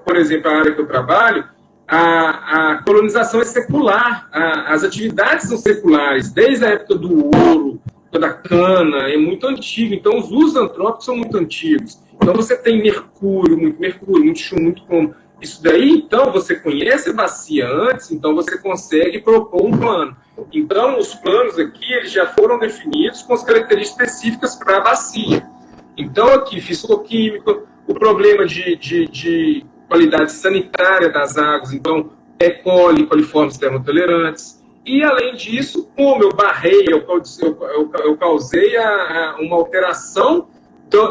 B: por exemplo, a área que eu trabalho, a colonização é secular, as atividades são seculares, desde a época do ouro, da cana, é muito antigo, então os usos antrópicos são muito antigos. Então você tem muito chumbo, muito cromo. Isso daí, então, você conhece a bacia antes, então você consegue propor um plano. Então, os planos aqui, eles já foram definidos com as características específicas para a bacia. Então, aqui, físico-químico, o problema de qualidade sanitária das águas, então, E. coli, coliformes termotolerantes. E, além disso, como eu barrei, eu causei uma alteração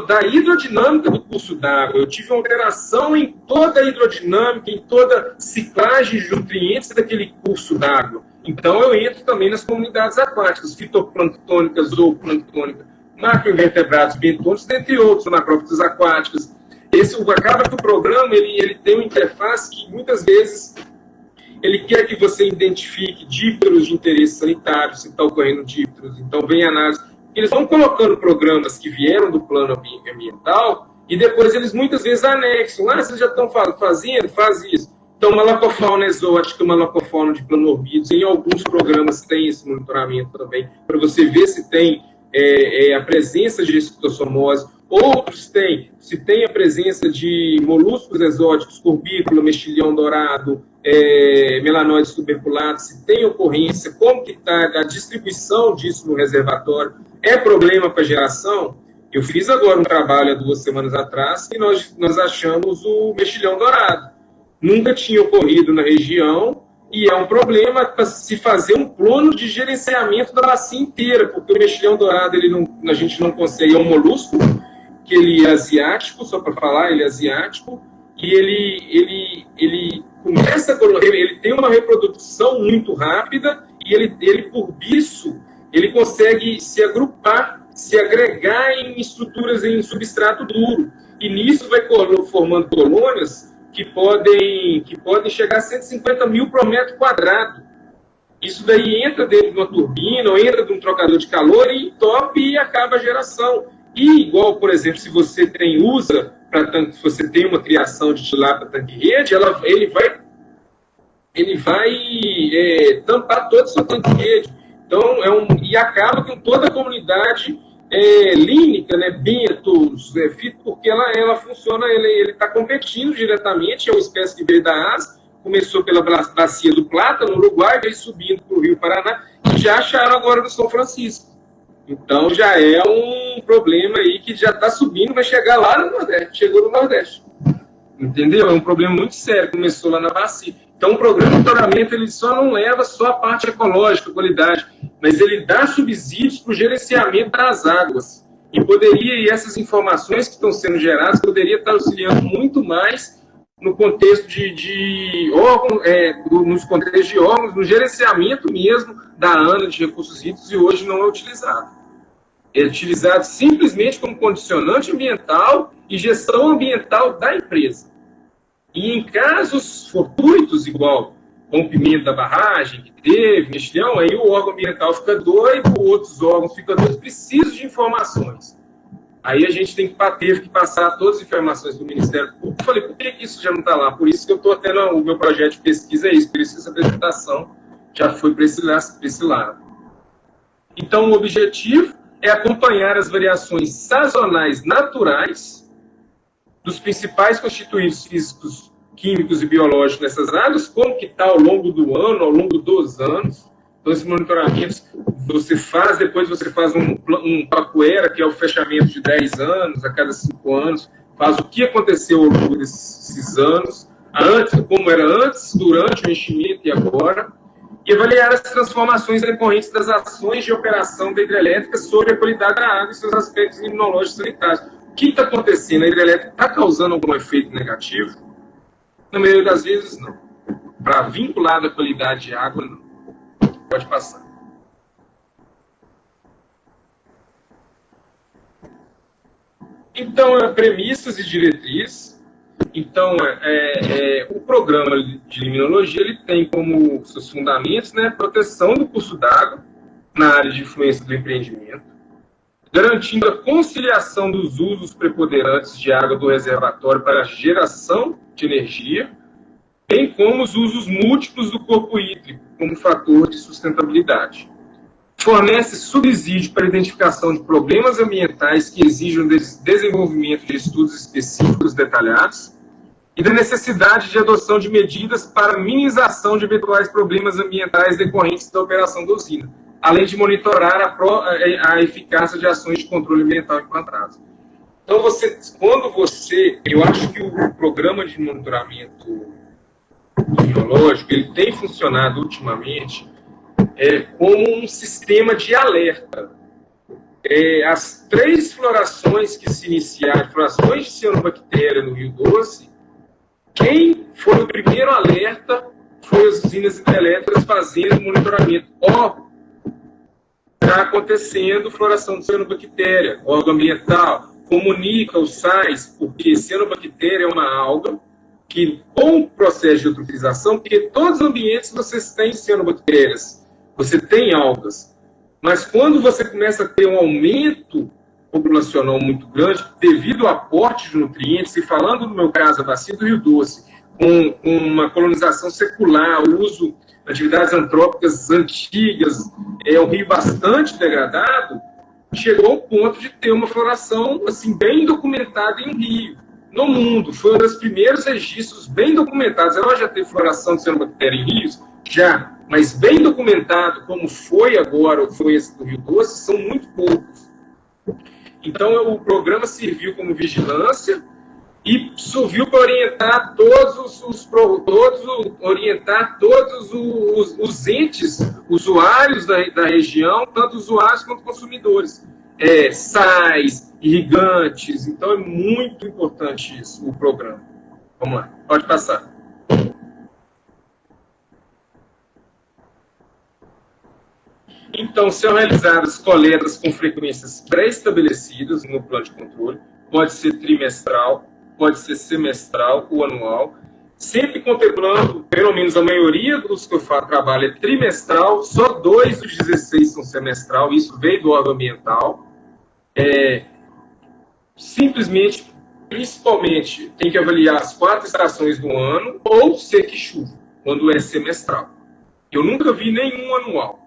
B: da hidrodinâmica do curso d'água. Eu tive uma alteração em toda a hidrodinâmica, em toda a ciclagem de nutrientes daquele curso d'água. Então, eu entro também nas comunidades aquáticas, fitoplânctônicas, zooplânctônicas, macroinvertebrados, bentônicos, dentre outros, macrófitas aquáticas. Acaba que o programa ele tem uma interface que, muitas vezes, ele quer que você identifique dípteros de interesse sanitário, se está ocorrendo dípteros. Então, vem a análise. Eles vão colocando programas que vieram do plano ambiental e depois eles muitas vezes anexam. Vocês já estão fazendo? Faz isso. Então, uma lacofauna exótica, uma lacofauna de planorbidos, em alguns programas tem esse monitoramento também, para você ver se tem a presença de esquistossomose. Outros têm, se tem a presença de moluscos exóticos, corbícola, mexilhão dourado, melanoides tuberculados, se tem ocorrência, como que está a distribuição disso no reservatório. É problema para geração? Eu fiz agora um trabalho há 2 semanas atrás e nós achamos o mexilhão dourado. Nunca tinha ocorrido na região e é um problema para se fazer um plano de gerenciamento da bacia inteira, porque o mexilhão dourado a gente não consegue, é um molusco, que ele é asiático, só para falar, ele é asiático, e ele começa a ele tem uma reprodução muito rápida e ele por isso ele consegue se agrupar, se agregar em estruturas, em substrato duro. E nisso vai formando colônias que podem chegar a 150 mil por metro quadrado. Isso daí entra dentro de uma turbina, ou entra de um trocador de calor e entope e acaba a geração. E igual, por exemplo, se você se você tem uma criação de tilápia tanque-rede, ele vai tampar todo o seu tanque-rede. Então, e acaba com toda a comunidade línica, né, bentos, fito, porque ela funciona, ele está competindo diretamente, é uma espécie que veio da Ásia, começou pela bacia do Plata, no Uruguai, veio subindo para o Rio Paraná, e já acharam agora do São Francisco. Então, já é um problema aí que já está subindo, vai chegar lá no Nordeste, chegou no Nordeste. Entendeu? É um problema muito sério, começou lá na bacia. Então, o programa de monitoramento, ele só não leva só a parte ecológica, qualidade, mas ele dá subsídios para o gerenciamento das águas. E essas informações que estão sendo geradas, poderia estar auxiliando muito mais no contexto de órgãos, nos contextos de órgãos, no gerenciamento mesmo da ANA de recursos hídricos, e hoje não é utilizado. É utilizado simplesmente como condicionante ambiental e gestão ambiental da empresa. E em casos fortuitos, igual rompimento da barragem que teve, mexilhão, aí o órgão ambiental fica doido, outros órgãos ficam doidos, precisam de informações. Aí a gente teve que passar todas as informações do Ministério Público. Eu falei, por que isso já não está lá? Por isso que eu estou tendo o meu projeto de pesquisa, por isso que essa apresentação já foi para esse lado. Então, o objetivo é acompanhar as variações sazonais naturais dos principais constituintes físicos, químicos e biológicos nessas áreas, como que está ao longo do ano, ao longo dos anos. Então, esse monitoramento depois você faz um papoeira, que é o fechamento de 10 anos, a cada 5 anos, faz o que aconteceu ao longo desses anos, como era antes, durante o enchimento e agora, e avaliar as transformações decorrentes das ações de operação da hidrelétrica sobre a qualidade da água e seus aspectos imunológicos sanitários. O que está acontecendo? A hidrelétrica está causando algum efeito negativo? Na maioria das vezes, não. Para vincular a qualidade de água, não. Pode passar. Então, premissas e diretrizes. Então, o programa de limnologia ele tem como seus fundamentos, né, proteção do curso d'água na área de influência do empreendimento, garantindo a conciliação dos usos preponderantes de água do reservatório para a geração de energia, bem como os usos múltiplos do corpo hídrico como fator de sustentabilidade. Fornece subsídio para a identificação de problemas ambientais que exigem o desenvolvimento de estudos específicos detalhados e da necessidade de adoção de medidas para minimização de eventuais problemas ambientais decorrentes da operação da usina, além de monitorar a eficácia de ações de controle ambiental implantadas. Então, eu acho que o programa de monitoramento biológico, ele tem funcionado ultimamente como um sistema de alerta. As 3 florações que se iniciaram, florações de cianobactéria no Rio Doce, quem foi o primeiro alerta foi as usinas hidrelétricas fazendo monitoramento. Está acontecendo floração de cianobactéria, órgão ambiental, comunica os sais, porque cianobactéria é uma alga que, com o processo de eutrofização, porque todos os ambientes vocês têm cianobactérias, você tem algas, mas quando você começa a ter um aumento populacional muito grande, devido ao aporte de nutrientes, e falando no meu caso, a bacia do Rio Doce, com uma colonização secular, o uso de atividades antrópicas antigas, um rio bastante degradado, chegou ao ponto de ter uma floração assim, bem documentada em um rio. No mundo, foi um dos primeiros registros bem documentados. Ela já teve floração de cianobactéria em rios? Já, mas bem documentado, como foi agora, ou foi esse do Rio Doce, são muito poucos. Então, o programa serviu como vigilância e serviu para orientar todos os entes usuários da região, tanto usuários quanto consumidores. Sais, irrigantes, então é muito importante isso, o programa. Vamos lá, pode passar. Então, são realizadas coletas com frequências pré-estabelecidas no plano de controle, pode ser trimestral, pode ser semestral ou anual, sempre contemplando, pelo menos a maioria dos que eu trabalho é trimestral, só 2 dos 16 são semestral, isso veio do órgão ambiental. Simplesmente, principalmente, tem que avaliar as 4 estações do ano ou seca e chuva, quando é semestral. Eu nunca vi nenhum anual.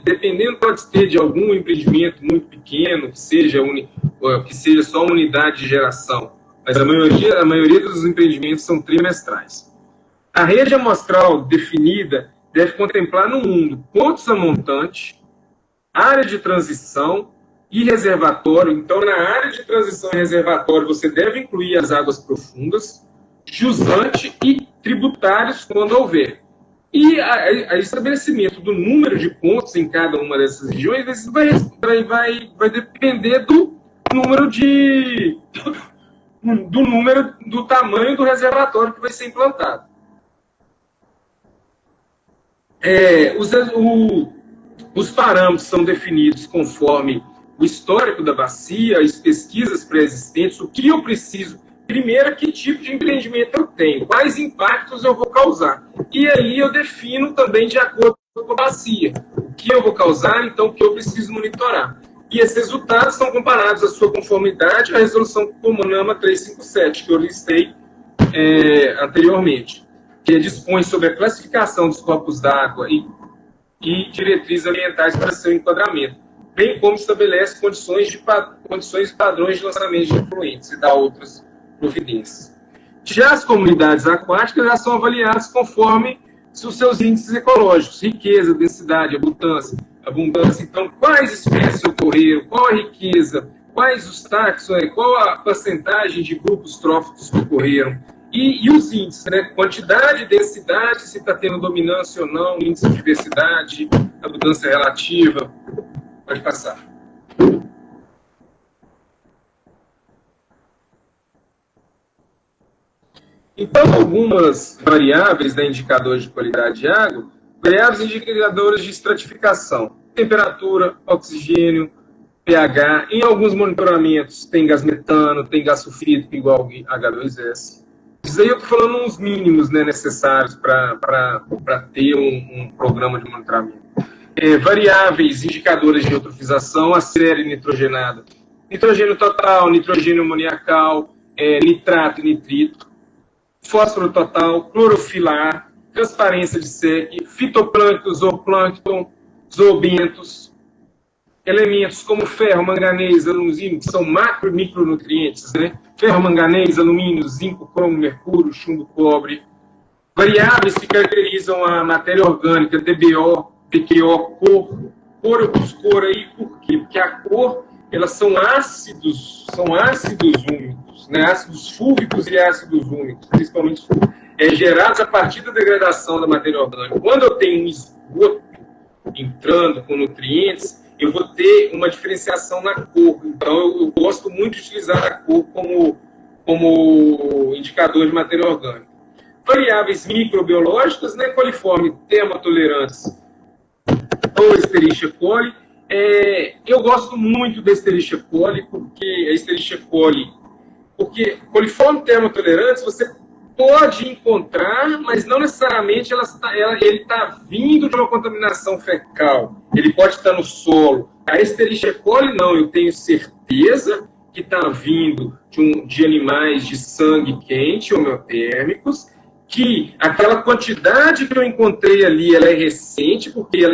B: Dependendo, pode ter de algum empreendimento muito pequeno, que seja só uma unidade de geração, mas a maioria dos empreendimentos são trimestrais. A rede amostral definida deve contemplar no mundo pontos a montante, área de transição e reservatório. Então, na área de transição e reservatório, você deve incluir as águas profundas, jusante e tributários, quando houver. E o estabelecimento do número de pontos em cada uma dessas regiões vai depender do número do tamanho do reservatório que vai ser implantado. Os parâmetros são definidos conforme o histórico da bacia, as pesquisas pré-existentes, o que eu preciso. Primeiro, que tipo de empreendimento eu tenho, quais impactos eu vou causar. E aí eu defino também de acordo com a bacia, o que eu vou causar, então o que eu preciso monitorar. E esses resultados são comparados à sua conformidade à resolução CONAMA 357, que eu listei anteriormente, que dispõe sobre a classificação dos corpos d'água e diretrizes ambientais para seu enquadramento, bem como estabelece condições e padrões de lançamento de efluentes e dá outras providências. Já as comunidades aquáticas já são avaliadas conforme os seus índices ecológicos, riqueza, densidade, abundância. Então, quais espécies ocorreram, qual a riqueza, quais os táxons, qual a porcentagem de grupos tróficos que ocorreram, e os índices, né? Quantidade, densidade, se está tendo dominância ou não, índice de diversidade, abundância relativa. Pode passar. Então, algumas variáveis da indicadores de qualidade de água, variáveis indicadores de estratificação, temperatura, oxigênio, pH. Em alguns monitoramentos tem gás metano, tem gás sulfídrico igual H2S. Isso aí eu estou falando uns mínimos, né, necessários para ter um programa de monitoramento. Variáveis indicadores de eutrofização, a série nitrogenada, nitrogênio total, nitrogênio amoniacal, nitrato e nitrito, fósforo total, clorofilar, transparência de SEC, fitoplâncton, zooplâncton, zoobentos, elementos como ferro, manganês, alumínio, que são macro e micronutrientes, né? Ferro, manganês, alumínio, zinco, cromo, mercúrio, chumbo, cobre. Variáveis que caracterizam a matéria orgânica, DBO, PQO, cor eu pus cor aí, por quê? Porque a cor, elas são ácidos úmicos, né? Ácidos fúlvicos e ácidos úmicos, principalmente gerados a partir da degradação da matéria orgânica. Quando eu tenho um esgoto entrando com nutrientes, eu vou ter uma diferenciação na cor. Então, eu gosto muito de utilizar a cor como indicador de matéria orgânica. Variáveis microbiológicas, né, coliforme termotolerantes ou Escherichia coli. Eu gosto muito da Escherichia coli, porque coliforme termotolerantes você pode encontrar, mas não necessariamente ele está vindo de uma contaminação fecal. Ele pode estar no solo. A Escherichia coli não, eu tenho certeza que está vindo de animais de sangue quente, homeotérmicos, que aquela quantidade que eu encontrei ali, ela é recente, porque a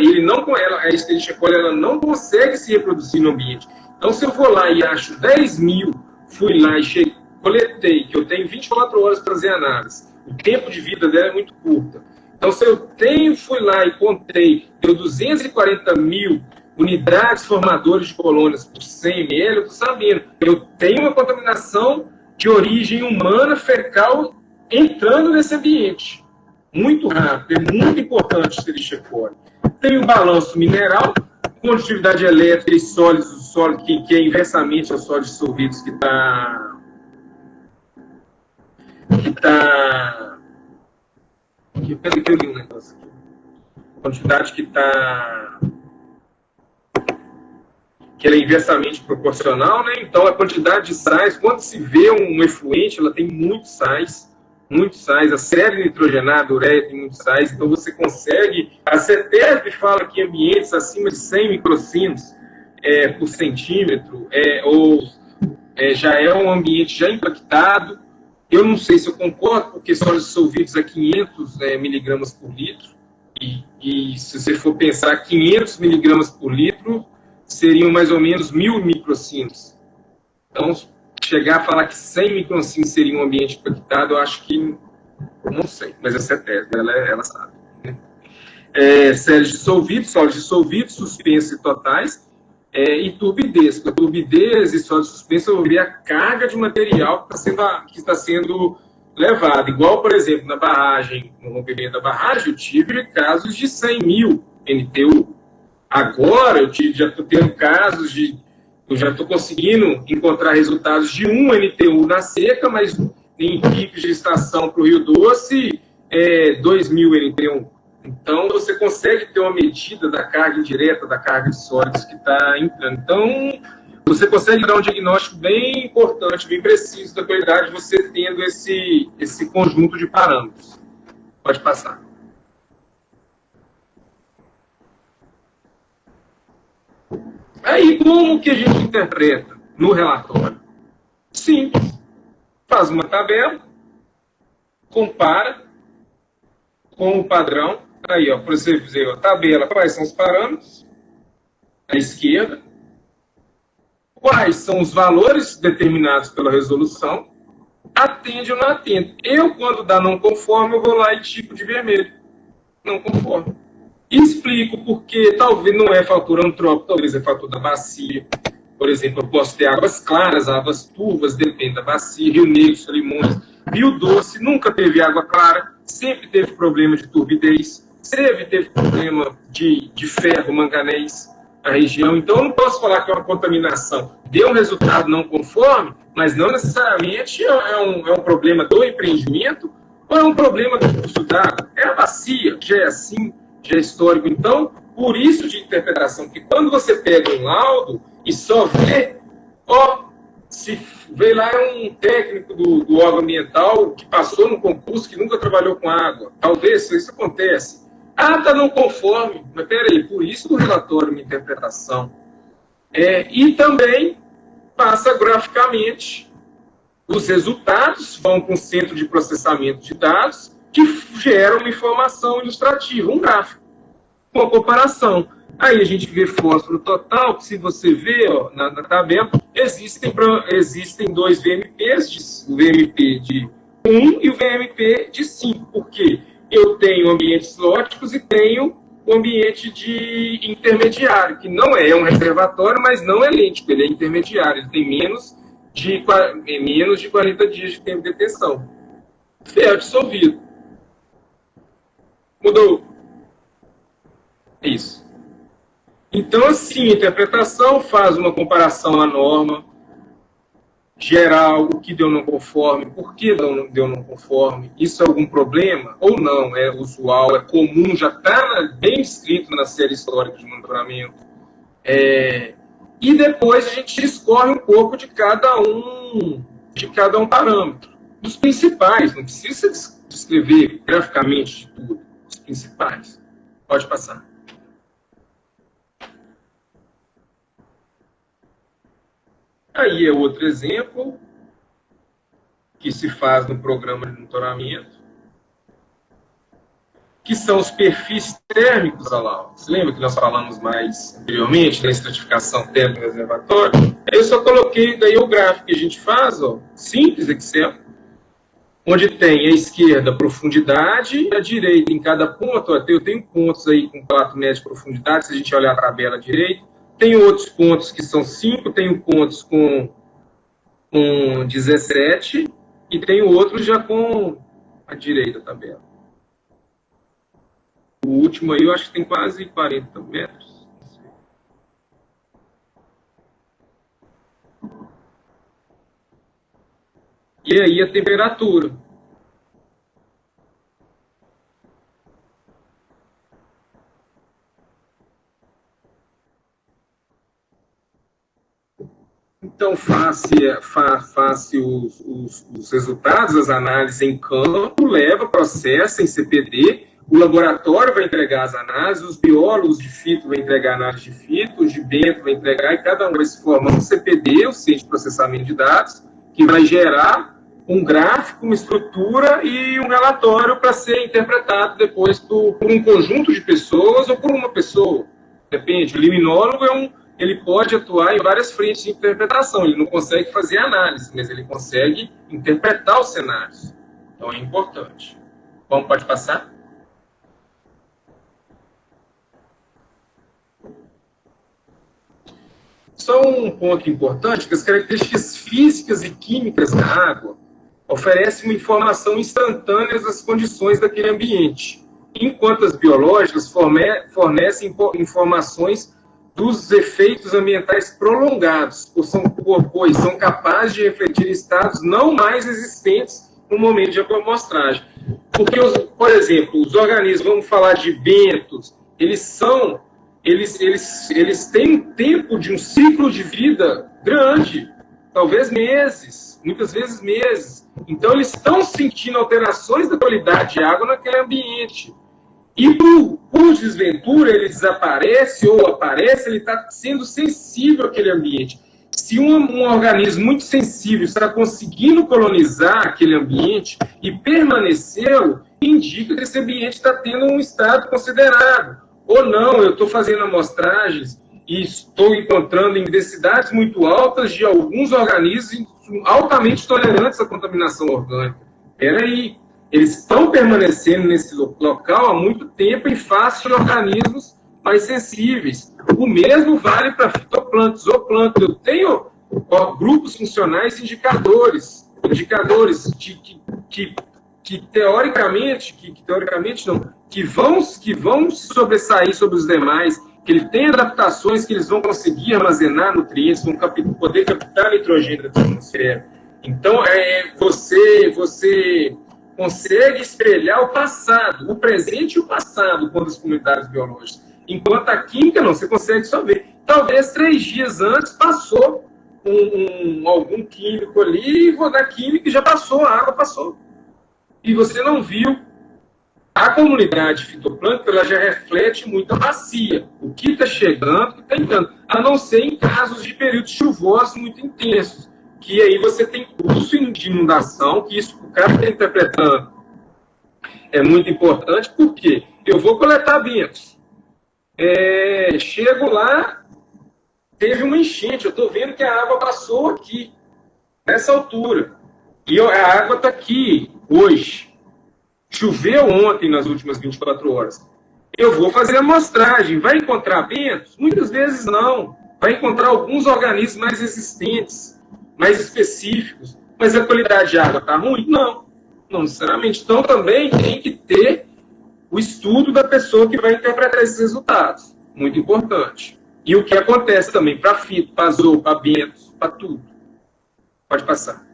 B: Escherichia coli ela não consegue se reproduzir no ambiente. Então, se eu vou lá e acho 10 mil, fui lá e coletei, que eu tenho 24 horas para fazer análise, o tempo de vida dela é muito curta. Então, se eu fui lá e contei, deu 240 mil unidades formadoras de colônias por 100 ml, eu estou sabendo, eu tenho uma contaminação de origem humana fecal entrando nesse ambiente. Muito rápido, é muito importante o Escherichia coli. Tem um balanço mineral, condutividade elétrica e sólidos, o sólido que é inversamente aos sólidos dissolvidos, que está... Peraí que eu li um negócio aqui. quantidade que está... que ela é inversamente proporcional, né? Então, a quantidade de sais, quando se vê um efluente, ela tem muitos sais, a série nitrogenada, a ureia tem muitos sais, então você consegue... A CETESB fala que ambientes acima de 100 microcinos por centímetro, já é um ambiente já impactado. Eu não sei se eu concordo, porque sólidos dissolvidos a 500 miligramas por litro, e se você for pensar 500 miligramas por litro, seriam mais ou menos 1.000 microcinos. Então, chegar a falar que 100 microcinos seria um ambiente impactado, eu acho que, não sei, mas essa é a tese, ela sabe. Né? Sólidos dissolvidos, suspensos e totais, e turbidez. Com a turbidez e sólido suspenso, eu vou ver a carga de material que está sendo levado. Igual, por exemplo, na barragem, no rompimento da barragem, eu tive casos de 100.000 NTU. Agora, já estou tendo casos eu já estou conseguindo encontrar resultados de 1 NTU na seca, mas em picos de estação para o Rio Doce, 2.000 NTU. Então, você consegue ter uma medida da carga indireta, da carga de sólidos que está entrando. Então, você consegue dar um diagnóstico bem importante, bem preciso da qualidade, você tendo esse conjunto de parâmetros. Pode passar. Aí, como que a gente interpreta no relatório? Simples. Faz uma tabela, compara com o padrão. Aí, ó, para você dizer, a tabela, quais são os parâmetros? À esquerda. Quais são os valores determinados pela resolução? Atende ou não atende. Eu, quando dá não conforme, eu vou lá e tico de vermelho. Não conforme. Explico porque talvez não é fator antrópico, talvez é fator da bacia. Por exemplo, eu posso ter águas claras, águas turvas, depende da bacia. Rio Negro, Solimões. Rio Doce nunca teve água clara, sempre teve problema de turbidez, teve problema de ferro, manganês na região. Então, eu não posso falar que é uma contaminação. Deu um resultado não conforme, mas não necessariamente é um problema do empreendimento ou é um problema do curso d'água. É a bacia, já é assim, já é histórico. Então, por isso de interpretação, que quando você pega um laudo e só vê, se vê lá um técnico do órgão ambiental que passou no concurso, que nunca trabalhou com água. Talvez isso acontece. Está não conforme. Mas peraí, por isso do relatório, uma interpretação. E também passa graficamente os resultados, vão com o centro de processamento de dados, que gera uma informação ilustrativa, um gráfico, com a comparação. Aí a gente vê fósforo total, que se você vê na tabela, existem dois VMPs, o VMP de 1 e o VMP de 5. Por quê? Eu tenho ambientes lóticos e tenho o ambiente de intermediário, que não é um reservatório, mas não é lêntico, ele é intermediário, ele tem menos de 40 dias de tempo de detenção. Ferro dissolvido. Mudou. É isso. Então, assim, a interpretação faz uma comparação à norma geral, o que deu não conforme, por que deu não conforme, isso é algum problema ou não, é usual, é comum, já está bem escrito na série histórica de monitoramento. E depois a gente discorre um pouco de cada um parâmetro, dos principais, não precisa descrever graficamente de tudo, os principais. Pode passar. Aí é outro exemplo que se faz no programa de monitoramento, que são os perfis térmicos da lauda. Você lembra que nós falamos mais anteriormente da estratificação térmica do reservatório? Eu só coloquei daí o gráfico que a gente faz, simples Excel, onde tem à esquerda profundidade, à direita em cada ponto, eu tenho pontos aí com 4 metros de profundidade, se a gente olhar a tabela direita. Tem outros pontos que são 5, tenho pontos com 17 e tenho outros já com a direita da tabela. O último aí eu acho que tem quase 40 metros. E aí a temperatura. Então, face os resultados das análises em campo, leva, processa em CPD, o laboratório vai entregar as análises, os biólogos de fito vão entregar a análise de fito, os de bento vai entregar, e cada um vai se formar um CPD, o Centro de Processamento de Dados, que vai gerar um gráfico, uma estrutura e um relatório para ser interpretado depois por um conjunto de pessoas ou por uma pessoa. Depende, o liminólogo ele pode atuar em várias frentes de interpretação, ele não consegue fazer análise, mas ele consegue interpretar os cenários. Então é importante. Bom, pode passar? Só um ponto importante, que as características físicas e químicas da água oferecem uma informação instantânea das condições daquele ambiente, enquanto as biológicas fornecem informações dos efeitos ambientais prolongados, pois são capazes de refletir estados não mais existentes no momento de amostragem. Porque, por exemplo, os organismos, vamos falar de bentos, eles têm um tempo de um ciclo de vida grande, talvez meses, muitas vezes meses. Então, eles estão sentindo alterações da qualidade de água naquele ambiente. E, por desventura, ele desaparece ou aparece, ele está sendo sensível àquele ambiente. Se um organismo muito sensível está conseguindo colonizar aquele ambiente e permanecê-lo, indica que esse ambiente está tendo um estado considerável. Ou não, eu estou fazendo amostragens e estou encontrando em densidades muito altas de alguns organismos altamente tolerantes à contaminação orgânica. Espera aí, eles estão permanecendo nesse local há muito tempo em face de organismos mais sensíveis. O mesmo vale para fitoplâncton, zooplâncton. Eu tenho grupos funcionais indicadores que teoricamente não, que vão sobressair sobre os demais, que ele tem adaptações que eles vão conseguir armazenar nutrientes, vão poder captar nitrogênio da atmosfera. Então, você consegue espelhar o passado, o presente e o passado quando as comunidades biológicas. Enquanto a química, não, você consegue só ver. Talvez 3 dias antes passou algum químico ali, e na química já passou, a água passou. E você não viu. A comunidade fitoplâncton, ela já reflete muito a bacia. O que está chegando, o que está entrando. A não ser em casos de períodos chuvosos muito intensos. Que aí você tem curso de inundação, que isso o cara está interpretando. É muito importante, porque eu vou coletar bentos. Chego lá, teve uma enchente, eu estou vendo que a água passou aqui, nessa altura. E a água está aqui, hoje. Choveu ontem, nas últimas 24 horas. Eu vou fazer a amostragem. Vai encontrar bentos? Muitas vezes não. Vai encontrar alguns organismos mais resistentes, mais específicos. Mas a qualidade de água está ruim? Não. Não necessariamente. Então, também tem que ter o estudo da pessoa que vai interpretar esses resultados. Muito importante. E o que acontece também para fito, para zoo, para bentos, para tudo. Pode passar.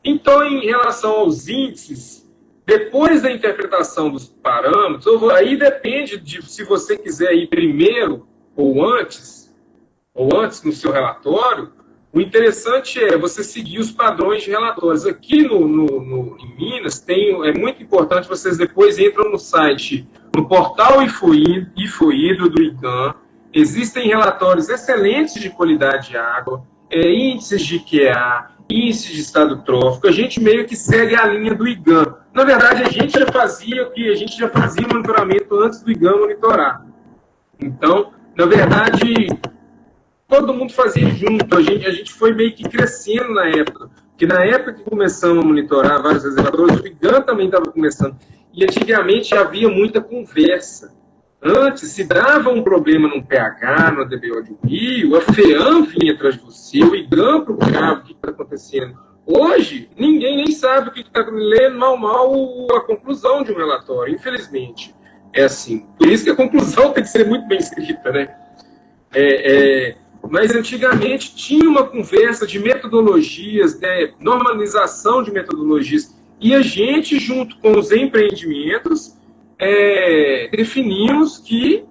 B: Então, em relação aos índices, depois da interpretação dos parâmetros, aí depende de se você quiser ir primeiro ou antes no seu relatório. O interessante é você seguir os padrões de relatórios. Aqui em Minas, é muito importante, vocês depois entram no site, no portal Infohidro do IGAM. Existem relatórios excelentes de qualidade de água, índices de QA, índice de estado trófico. A gente meio que segue a linha do IGAM. Na verdade, a gente já fazia monitoramento antes do IGAM monitorar. Então, na verdade, todo mundo fazia junto. A gente foi meio que crescendo na época. Porque na época que começamos a monitorar vários reservatórios, o IGAM também estava começando. E antigamente havia muita conversa. Antes, se dava um problema num pH, no DBO de um rio, a FEAM vinha atrás de você, o IGAM procurava o que está acontecendo. Hoje, ninguém nem sabe o que está lendo mal a conclusão de um relatório, infelizmente. É assim. Por isso que a conclusão tem que ser muito bem escrita, né? Mas antigamente tinha uma conversa de metodologias, normalização de metodologias, e a gente, junto com os empreendimentos, definimos que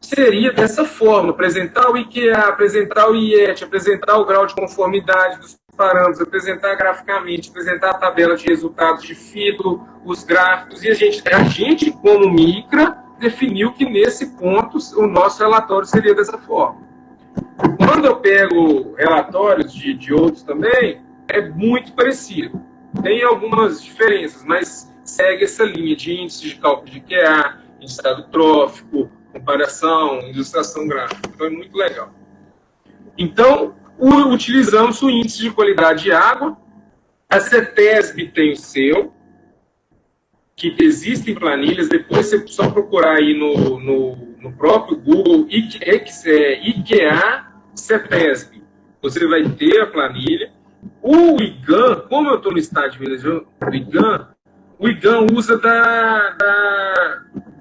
B: seria dessa forma: apresentar o IQA, apresentar o IET, apresentar o grau de conformidade dos parâmetros, apresentar graficamente, apresentar a tabela de resultados de FIDO, os gráficos, e a gente como Micra, definiu que nesse ponto o nosso relatório seria dessa forma. Quando eu pego relatórios de outros também, é muito parecido. Tem algumas diferenças, mas segue essa linha de índice de cálculo de QA, estado trófico, comparação, ilustração gráfica. Então é muito legal. Então, utilizamos o índice de qualidade de água. A CETESB tem o seu, que existem planilhas. Depois você só procurar aí no próprio Google IQA CETESB. Você vai ter a planilha. O IGAN, como eu estou no estado de Minas Gerais, o IGAN usa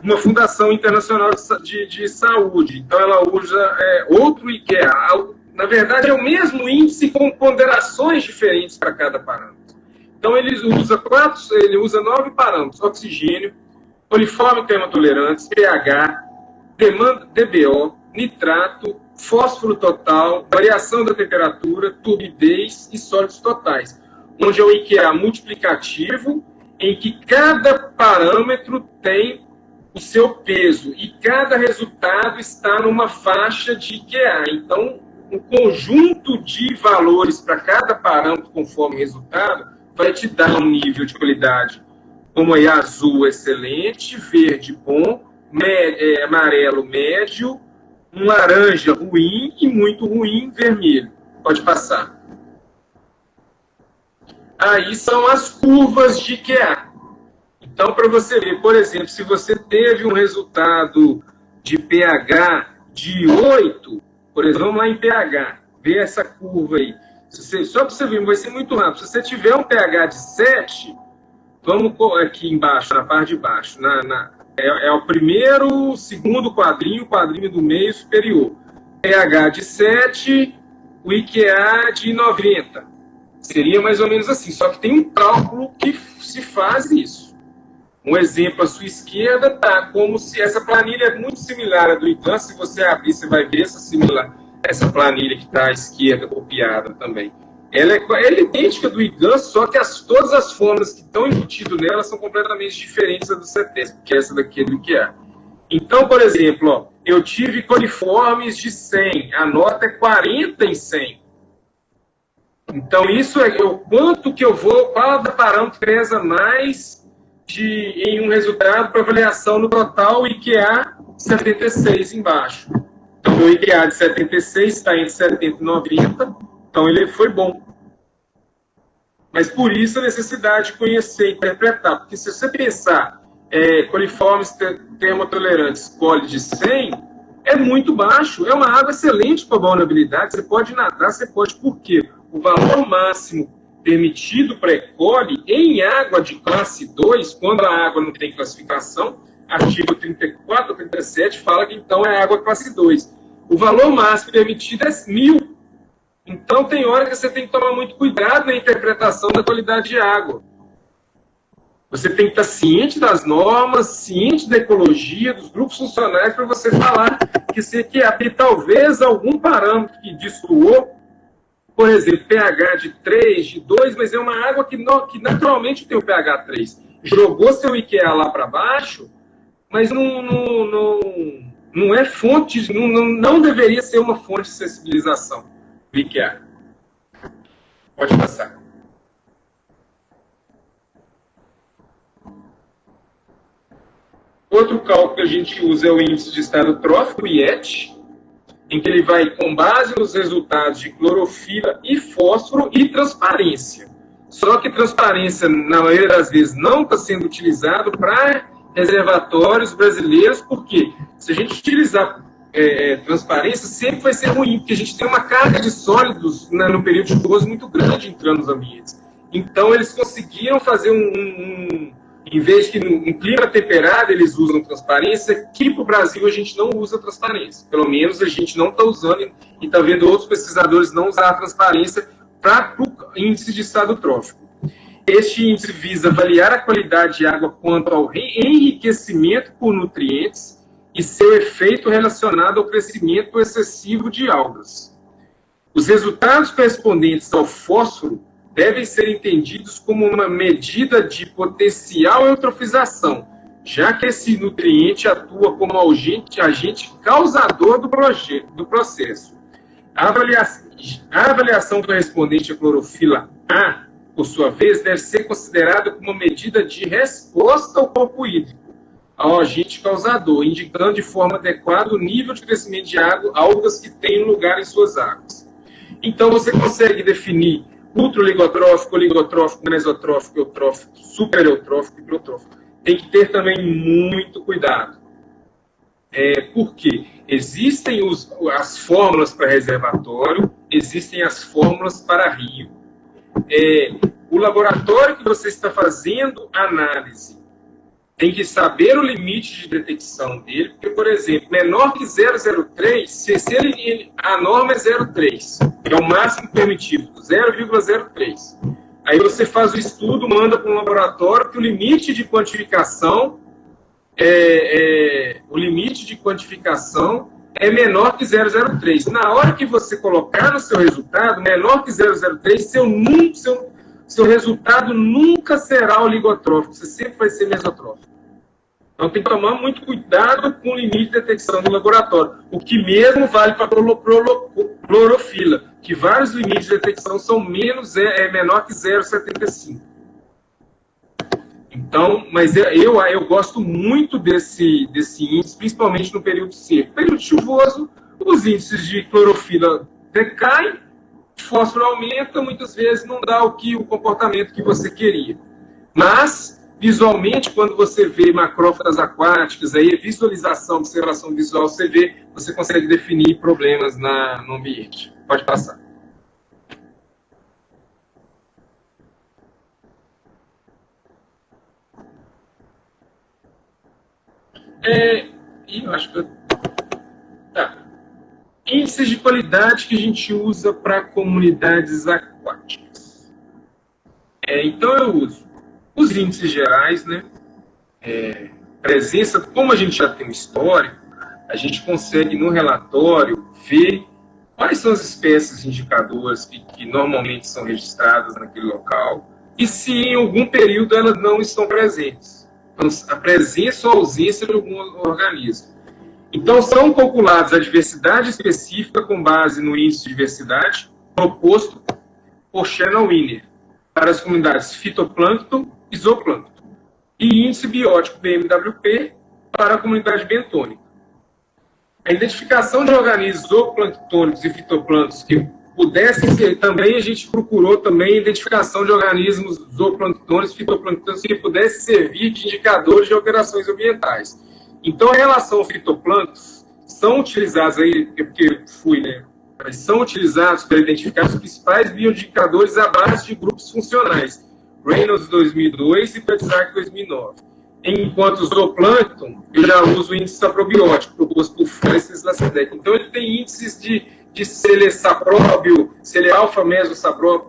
B: uma fundação internacional de saúde. Então, ela usa outro IQA. Na verdade, é o mesmo índice com ponderações diferentes para cada parâmetro. Então, ele usa 9 parâmetros: oxigênio, coliforme termotolerantes, pH, demanda DBO, nitrato, fósforo total, variação da temperatura, turbidez e sólidos totais, onde é o IQA multiplicativo, em que cada parâmetro tem o seu peso e cada resultado está numa faixa de IQA. Então, um conjunto de valores para cada parâmetro conforme o resultado vai te dar um nível de qualidade, como aí azul excelente, verde bom, amarelo médio, um laranja ruim e muito ruim vermelho. Pode passar. Aí são as curvas de QA. Então, para você ver, por exemplo, se você teve um resultado de pH de 8, por exemplo, vamos lá em pH, ver essa curva aí. Só para você ver, vai ser muito rápido. Se você tiver um pH de 7, vamos aqui embaixo, na parte de baixo, é o primeiro, segundo quadrinho, quadrinho do meio superior. pH de 7, o IQA de 90. Seria mais ou menos assim, só que tem um cálculo que se faz isso. Um exemplo à sua esquerda tá como se essa planilha é muito similar à do IGAN. Se você abrir, você vai ver essa planilha que está à esquerda copiada também. Ela é idêntica do IGAN, só que todas as fórmulas que estão embutidas nela são completamente diferentes da do CETESB, que essa daqui é do IQA. Então, por exemplo, ó, eu tive coliformes de 100, a nota é 40 em 100. Então, isso é o quanto que eu vou, qual parâmetro pesa mais em um resultado para avaliação no total, IQA 76 embaixo. Então, o IQA de 76 está entre 70 e 90, então ele foi bom. Mas por isso a necessidade de conhecer e interpretar, porque se você pensar coliformes termotolerantes, coli de 100, é muito baixo, é uma água excelente para vulnerabilidade, você pode nadar, você pode, por quê? O valor máximo permitido para E. coli em água de classe 2, quando a água não tem classificação, artigo 34 ou 37 fala que então é água classe 2. O valor máximo permitido é 1000. Então tem hora que você tem que tomar muito cuidado na interpretação da qualidade de água. Você tem que estar ciente das normas, ciente da ecologia, dos grupos funcionais, para você falar que você quer abrir talvez algum parâmetro que destoou. Por exemplo, pH de 3, de 2, mas é uma água que naturalmente tem o pH 3. Jogou seu IQA lá para baixo, mas não é fonte, não deveria ser uma fonte de sensibilização do IQA. Pode passar. Outro cálculo que a gente usa é o índice de estado trófico, o IET, em que ele vai com base nos resultados de clorofila e fósforo e transparência. Só que transparência, na maioria das vezes, não está sendo utilizado para reservatórios brasileiros, porque se a gente utilizar transparência, sempre vai ser ruim, porque a gente tem uma carga de sólidos no período chuvoso muito grande entrando nos ambientes. Então, eles conseguiram fazer em vez de que em clima temperado eles usam transparência, aqui para o Brasil a gente não usa transparência. Pelo menos a gente não está usando, e está vendo outros pesquisadores não usar a transparência para o índice de estado trófico. Este índice visa avaliar a qualidade de água quanto ao enriquecimento por nutrientes e seu efeito relacionado ao crescimento excessivo de algas. Os resultados correspondentes ao fósforo devem ser entendidos como uma medida de potencial eutrofização, já que esse nutriente atua como agente causador do processo. A avaliação correspondente à clorofila A, por sua vez, deve ser considerada como uma medida de resposta ao corpo hídrico, ao agente causador, indicando de forma adequada o nível de crescimento de algas que têm lugar em suas águas. Então, você consegue definir ultraoligotrófico, oligotrófico, mesotrófico, eutrófico, supereutrófico e protrófico. Tem que ter também muito cuidado. Porque existem as fórmulas para reservatório, existem as fórmulas para rio. O laboratório que você está fazendo análise tem que saber o limite de detecção dele, porque, por exemplo, menor que 0,03, a norma é 0,3, que é o máximo permitido, 0,03. Aí você faz o estudo, manda para um laboratório que o limite de quantificação é menor que 0,03. Na hora que você colocar no seu resultado, menor que 0,03, seu resultado nunca será oligotrófico, você sempre vai ser mesotrófico. Então tem que tomar muito cuidado com o limite de detecção do laboratório. O que mesmo vale para a clorofila, que vários limites de detecção são menor que 0,75. Então, mas eu gosto muito desse índice, principalmente no período seco. No período chuvoso, os índices de clorofila decaem, o fósforo aumenta, muitas vezes não dá o comportamento que você queria. Mas, visualmente, quando você vê macrófagas aquáticas, aí visualização, observação visual, você consegue definir problemas no ambiente. Pode passar. Eu acho que... Tá. Índices de qualidade que a gente usa para comunidades aquáticas. Então, eu uso os índices gerais, né? Presença, como a gente já tem um histórico, a gente consegue, no relatório, ver quais são as espécies indicadoras que normalmente são registradas naquele local e se em algum período elas não estão presentes. Então, a presença ou ausência de algum organismo. Então, são calculados a diversidade específica com base no índice de diversidade proposto por Channel-Winner para as comunidades fitoplâncton e zooplâncton e índice biótico BMWP para a comunidade bentônica. A identificação de organismos zooplânctônicos e fitoplânctons que pudessem ser, também a gente procurou também a identificação de organismos zooplânctônicos e fitoplânctons que pudessem servir de indicadores de alterações ambientais. Então, a relação fitoplânctons são utilizados aí, porque são utilizados para identificar os principais bioindicadores à base de grupos funcionais, Reynolds 2002 e Petzak 2009. Enquanto o zooplâncton, eu já uso o índice saprobiótico, proposto por Francis Lacidec. Então, ele tem índices de sapróbio, alfa-mesosapróbio,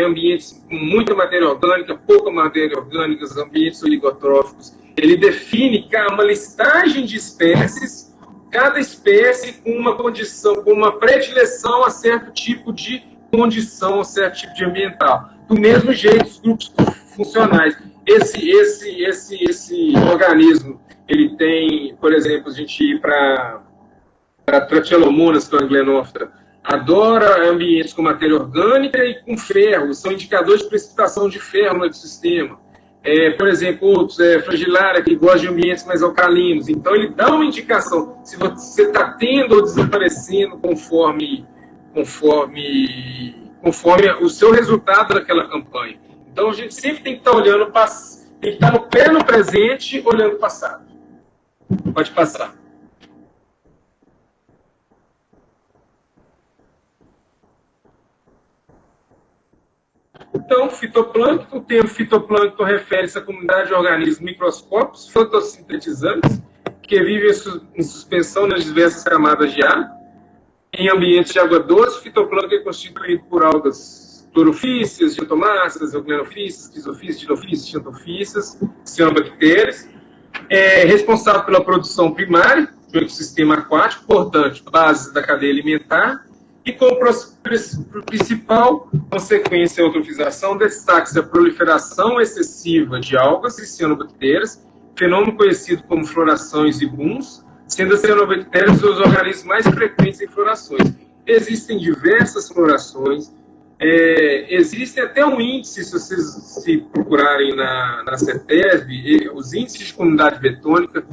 B: ambientes com muita matéria orgânica, pouca matéria orgânica, ambientes oligotróficos. Ele define uma listagem de espécies, cada espécie com uma condição, com uma predileção a certo tipo de condição, a certo tipo de ambiental. Do mesmo jeito, os grupos funcionais. Esse organismo, ele tem, por exemplo, a gente ir para Trachylomonas, que é uma glenófila, adora ambientes com matéria orgânica e com ferro, são indicadores de precipitação de ferro no ecossistema. Por exemplo, outros, Fragilária, que gosta de ambientes mais alcalinos. Então, ele dá uma indicação se você está tendo ou desaparecendo conforme o seu resultado daquela campanha. Então, a gente sempre tem que estar olhando, tem que estar no pé no presente, olhando o passado. Pode passar. Então, fitoplâncton, o termo fitoplâncton refere-se à comunidade de organismos microscópicos fotossintetizantes que vivem em suspensão nas diversas camadas de ar. Em ambientes de água doce, o fitoplâncton é constituído por algas clorofícias, giantomáceas, euglenoфícias, esquizofícias, dinofícias, xantofícias, cianobactérias. É responsável pela produção primária, de um ecossistema aquático, portanto, base da cadeia alimentar, e como principal consequência da eutrofização, destaca-se a proliferação excessiva de algas e cianobactérias, fenômeno conhecido como florações e booms, sendo as cianobactérias os organismos mais frequentes em florações. Existem diversas florações, existe até um índice, se vocês se procurarem na CETESB, os índices de comunidade betônica.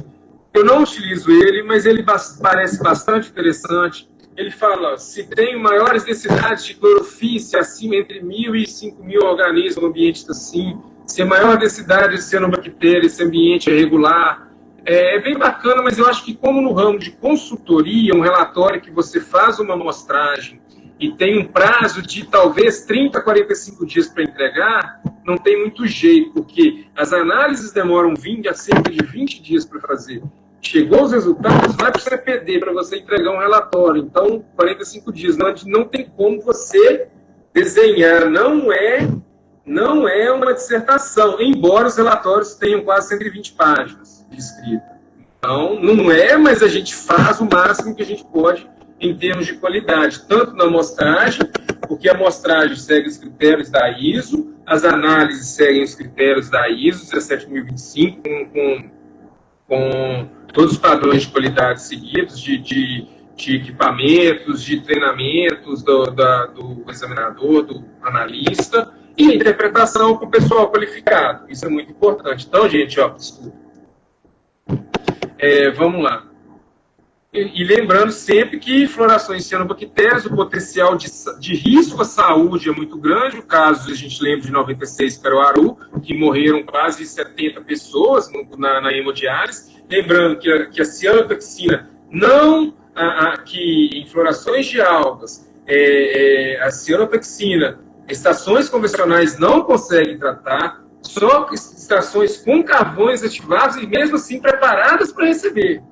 B: Eu não utilizo ele, mas ele parece bastante interessante. Ele fala, se tem maiores densidades de clorofila, se acima entre 1.000 e 5.000 organismos no ambiente assim, se a maior densidade de cianobactérias, esse ambiente é regular. É bem bacana, mas eu acho que como no ramo de consultoria, um relatório que você faz uma amostragem e tem um prazo de talvez 30 a 45 dias para entregar, não tem muito jeito, porque as análises demoram cerca de 20 dias para fazer. Chegou os resultados, vai para o CPD para você entregar um relatório. Então, 45 dias. Não tem como você desenhar. Não é uma dissertação, embora os relatórios tenham quase 120 páginas de escrita. Então, não é, mas a gente faz o máximo que a gente pode em termos de qualidade, tanto na amostragem, porque a amostragem segue os critérios da ISO, as análises seguem os critérios da ISO 17025, com todos os padrões de qualidade seguidos, de equipamentos, de treinamentos do examinador, do analista, e a interpretação com o pessoal qualificado. Isso é muito importante. Então, gente, desculpa. Vamos lá. E lembrando sempre que florações de cianobactérias, o potencial de risco à saúde é muito grande. O caso, a gente lembra de 96 Caruaru, que morreram quase 70 pessoas na hemodiálise. Lembrando que a cianotoxina que em florações de algas, a cianotoxina, estações convencionais não conseguem tratar, só estações com carvões ativados e mesmo assim preparadas para receber.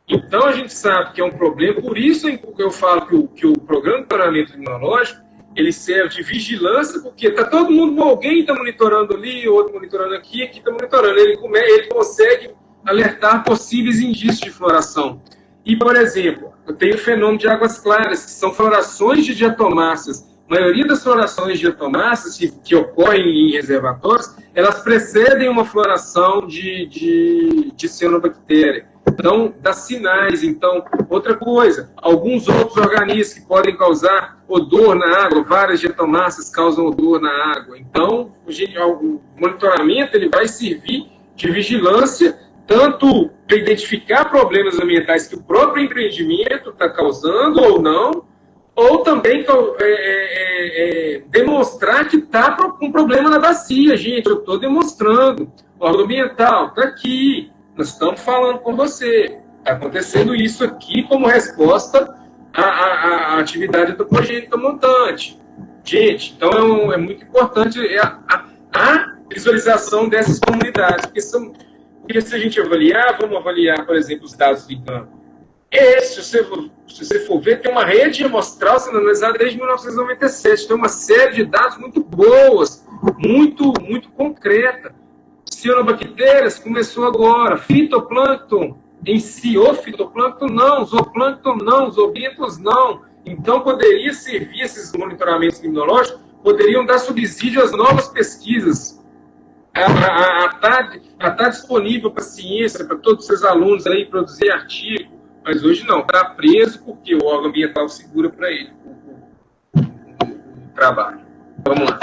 B: Então, a gente sabe que é um problema, por isso eu falo que o programa de monitoramento imunológico, ele serve de vigilância, porque está todo mundo, alguém está monitorando ali, outro monitorando aqui está monitorando. Ele consegue alertar possíveis indícios de floração. E, por exemplo, eu tenho o fenômeno de águas claras, que são florações de diatomáceas. A maioria das florações de diatomáceas que ocorrem em reservatórios, elas precedem uma floração de cianobactéria. Então, dá sinais. Então, outra coisa, alguns outros organismos que podem causar odor na água, várias diatomáceas causam odor na água. Então, o monitoramento ele vai servir de vigilância, tanto para identificar problemas ambientais que o próprio empreendimento está causando ou não, ou também demonstrar que está com problema na bacia. Gente, eu estou demonstrando. O órgão ambiental está aqui. Nós estamos falando com você. Está acontecendo isso aqui como resposta à atividade do projeto montante. Gente, então é muito importante a visualização dessas comunidades. Porque se a gente vamos avaliar, por exemplo, os dados do ICAM. Se você for ver, tem uma rede amostral sendo analisada desde 1997. Tem uma série de dados muito boas, muito concreta. Cianobactérias começou agora, fitoplâncton em si, o fitoplâncton não, zooplâncton não, zoobentos não. Então, poderia servir esses monitoramentos criminológicos, poderiam dar subsídio às novas pesquisas, a estar disponível para a ciência, para todos os seus alunos aí produzir artigo, mas hoje não, está preso porque o órgão ambiental segura para ele o trabalho. Vamos lá.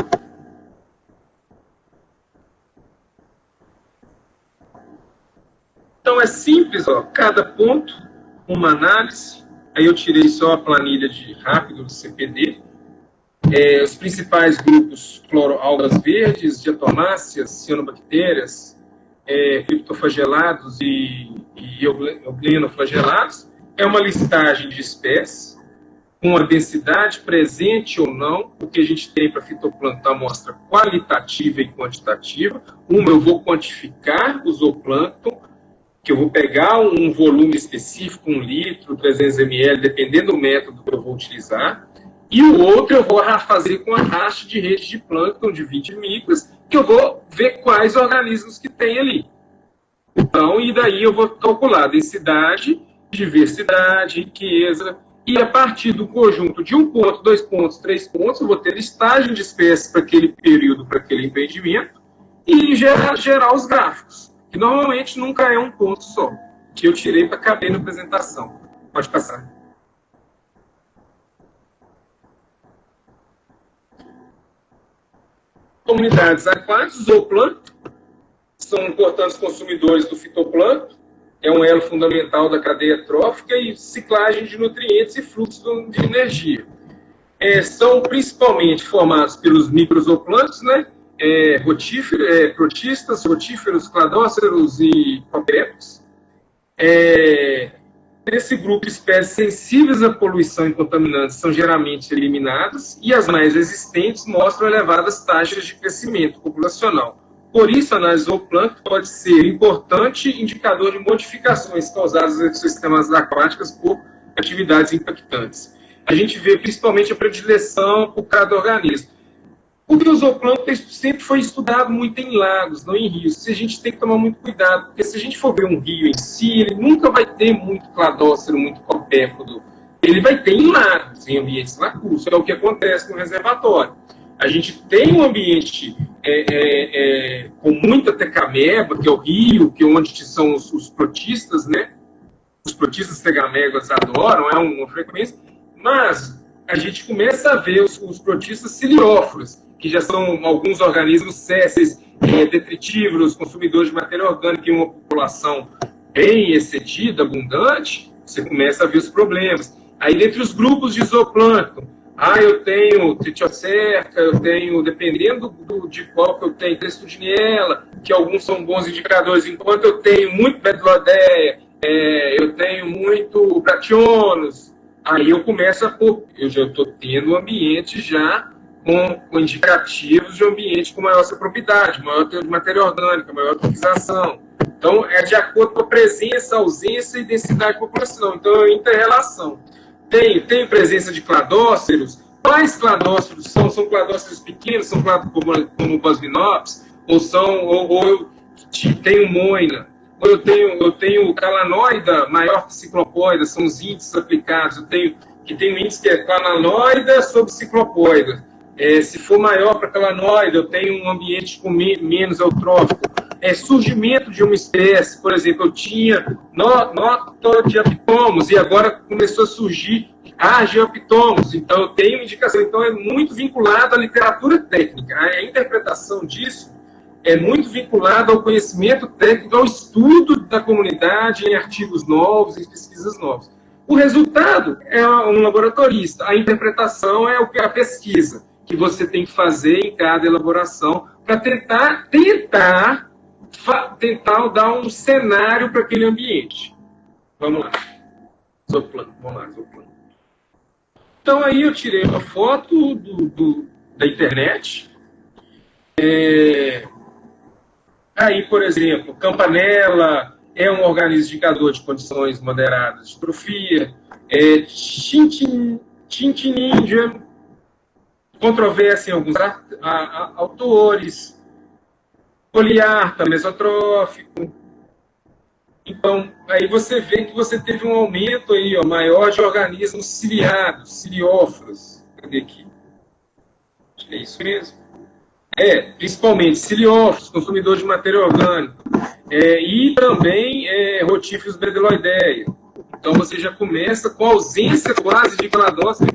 B: Então, é simples, cada ponto, uma análise. Aí eu tirei só a planilha rápido do CPD. Os principais grupos, cloroalgas verdes, diatomáceas, cianobactérias, criptoflagelados e eugleenoflagelados. É uma listagem de espécies, com a densidade presente ou não. O que a gente tem para fitoplâncton, amostra qualitativa e quantitativa. Eu vou quantificar o zooplâncton, que eu vou pegar um volume específico, 1 litro, 300 ml, dependendo do método que eu vou utilizar. E o outro eu vou fazer com a racha de rede de plâncton de 20 micras, que eu vou ver quais organismos que tem ali. Então, e daí eu vou calcular a densidade diversidade, riqueza, e a partir do conjunto de 1 ponto, 2 pontos, 3 pontos, eu vou ter listagem de espécies para aquele período, para aquele empreendimento, e gerar os gráficos, que normalmente nunca é um ponto só, que eu tirei para caber na apresentação. Pode passar. Comunidades aquáticas, zooplâncton, são importantes consumidores do fitoplâncton, é um elo fundamental da cadeia trófica e ciclagem de nutrientes e fluxo de energia. São principalmente formados pelos microzooplânctons, né? Protistas, rotíferos, cladóceros e copépicos. Nesse grupo, espécies sensíveis à poluição e contaminantes são geralmente eliminadas e as mais resistentes mostram elevadas taxas de crescimento populacional. Por isso, a análise do zooplâncton pode ser importante indicador de modificações causadas nos ecossistemas aquáticos por atividades impactantes. A gente vê principalmente a predileção por cada organismo. Porque o zooplâncton sempre foi estudado muito em lagos, não em rios. A gente tem que tomar muito cuidado, porque se a gente for ver um rio em si, ele nunca vai ter muito cladócero, muito copépodo. Ele vai ter em lagos, em ambientes lacustres, é o que acontece no reservatório. A gente tem um ambiente com muita tecameba, que é o rio, que é onde são os protistas, né? Os protistas tegamebas adoram, é uma frequência, mas a gente começa a ver os protistas cilióforos, que já são alguns organismos sésseis, detritívoros, consumidores de matéria orgânica em uma população bem excedida, abundante, você começa a ver os problemas. Aí, dentre os grupos de zooplâncton, eu tenho tritiocerca, eu tenho, dependendo de qual que eu tenho, Testudiniella, que alguns são bons indicadores, enquanto eu tenho muito Betilodeia, eu tenho muito Brationos, aí eu começo eu já estou tendo um ambiente já com indicativos de um ambiente com maior saprobidade, maior teor de matéria orgânica, maior toxização. Então, é de acordo com a presença, ausência e densidade populacional. Então, é inter-relação. Tenho presença de cladóceros. Quais cladóceros são? São cladóceros pequenos, são como o Plasminops, ou eu tenho moina, ou eu tenho calanoida maior que ciclopoida, são os índices aplicados. Eu tenho índice que é calanoida sobre ciclopoida. Se for maior para calanoide, eu tenho um ambiente com menos eutrófico. Surgimento de uma espécie, por exemplo, eu tinha Notodiaptomos e agora começou a surgir Argeoptomos. Então, eu tenho indicação. Então, é muito vinculado à literatura técnica. A interpretação disso é muito vinculada ao conhecimento técnico, ao estudo da comunidade em artigos novos, em pesquisas novas. O resultado é um laboratorista. A interpretação é a pesquisa que você tem que fazer em cada elaboração para tentar dar um cenário para aquele ambiente. Vamos lá. Zooplâncton. Então, aí eu tirei uma foto da internet. Aí, por exemplo, Campanella é um organismo indicador de condições moderadas de atrofia. Tintinindia, controvérsia em alguns autores. Poliarta, mesotrófico. Então, aí você vê que você teve um aumento aí, maior de organismos ciliados, cilióforos. Cadê aqui? Acho que é isso mesmo. Principalmente cilióforos, consumidores de matéria orgânica. E também rotíferos Bdelloideia. Então, você já começa com ausência quase de cladócero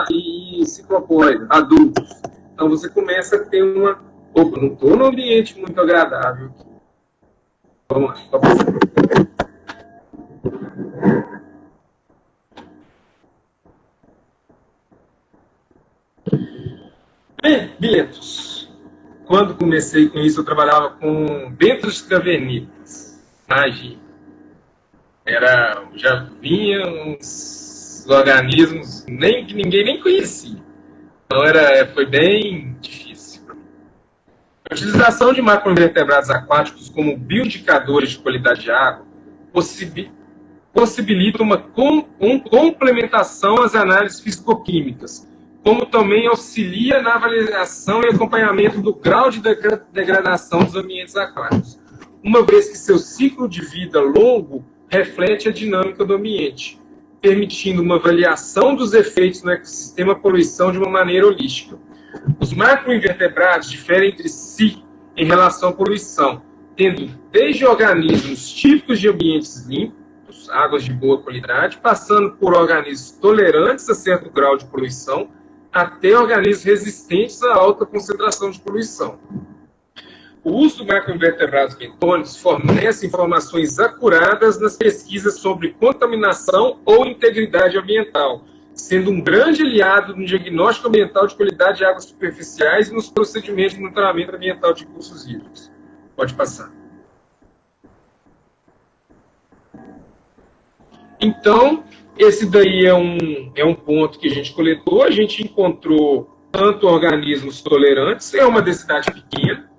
B: e ciclopoide, adultos. Então, você começa a ter uma... Opa, não estou num ambiente muito agradável. Vamos lá. Bentos. Quando comecei com isso, eu trabalhava com bentos cavernícolas. Já vinha uns organismos que ninguém nem conhecia. Então foi bem difícil. A utilização de macroinvertebrados aquáticos como bioindicadores de qualidade de água possibilita uma complementação às análises fisicoquímicas, como também auxilia na avaliação e acompanhamento do grau de degradação dos ambientes aquáticos. Uma vez que seu ciclo de vida longo reflete a dinâmica do ambiente, permitindo uma avaliação dos efeitos no ecossistema poluição de uma maneira holística. Os macroinvertebrados diferem entre si em relação à poluição, tendo desde organismos típicos de ambientes limpos, águas de boa qualidade, passando por organismos tolerantes a certo grau de poluição, até organismos resistentes a alta concentração de poluição. O uso do macroinvertebrados bentônicos fornece informações acuradas nas pesquisas sobre contaminação ou integridade ambiental, sendo um grande aliado no diagnóstico ambiental de qualidade de águas superficiais e nos procedimentos de monitoramento ambiental de recursos hídricos. Pode passar. Então, esse daí é um ponto que a gente coletou. A gente encontrou tanto organismos tolerantes, é uma densidade pequena,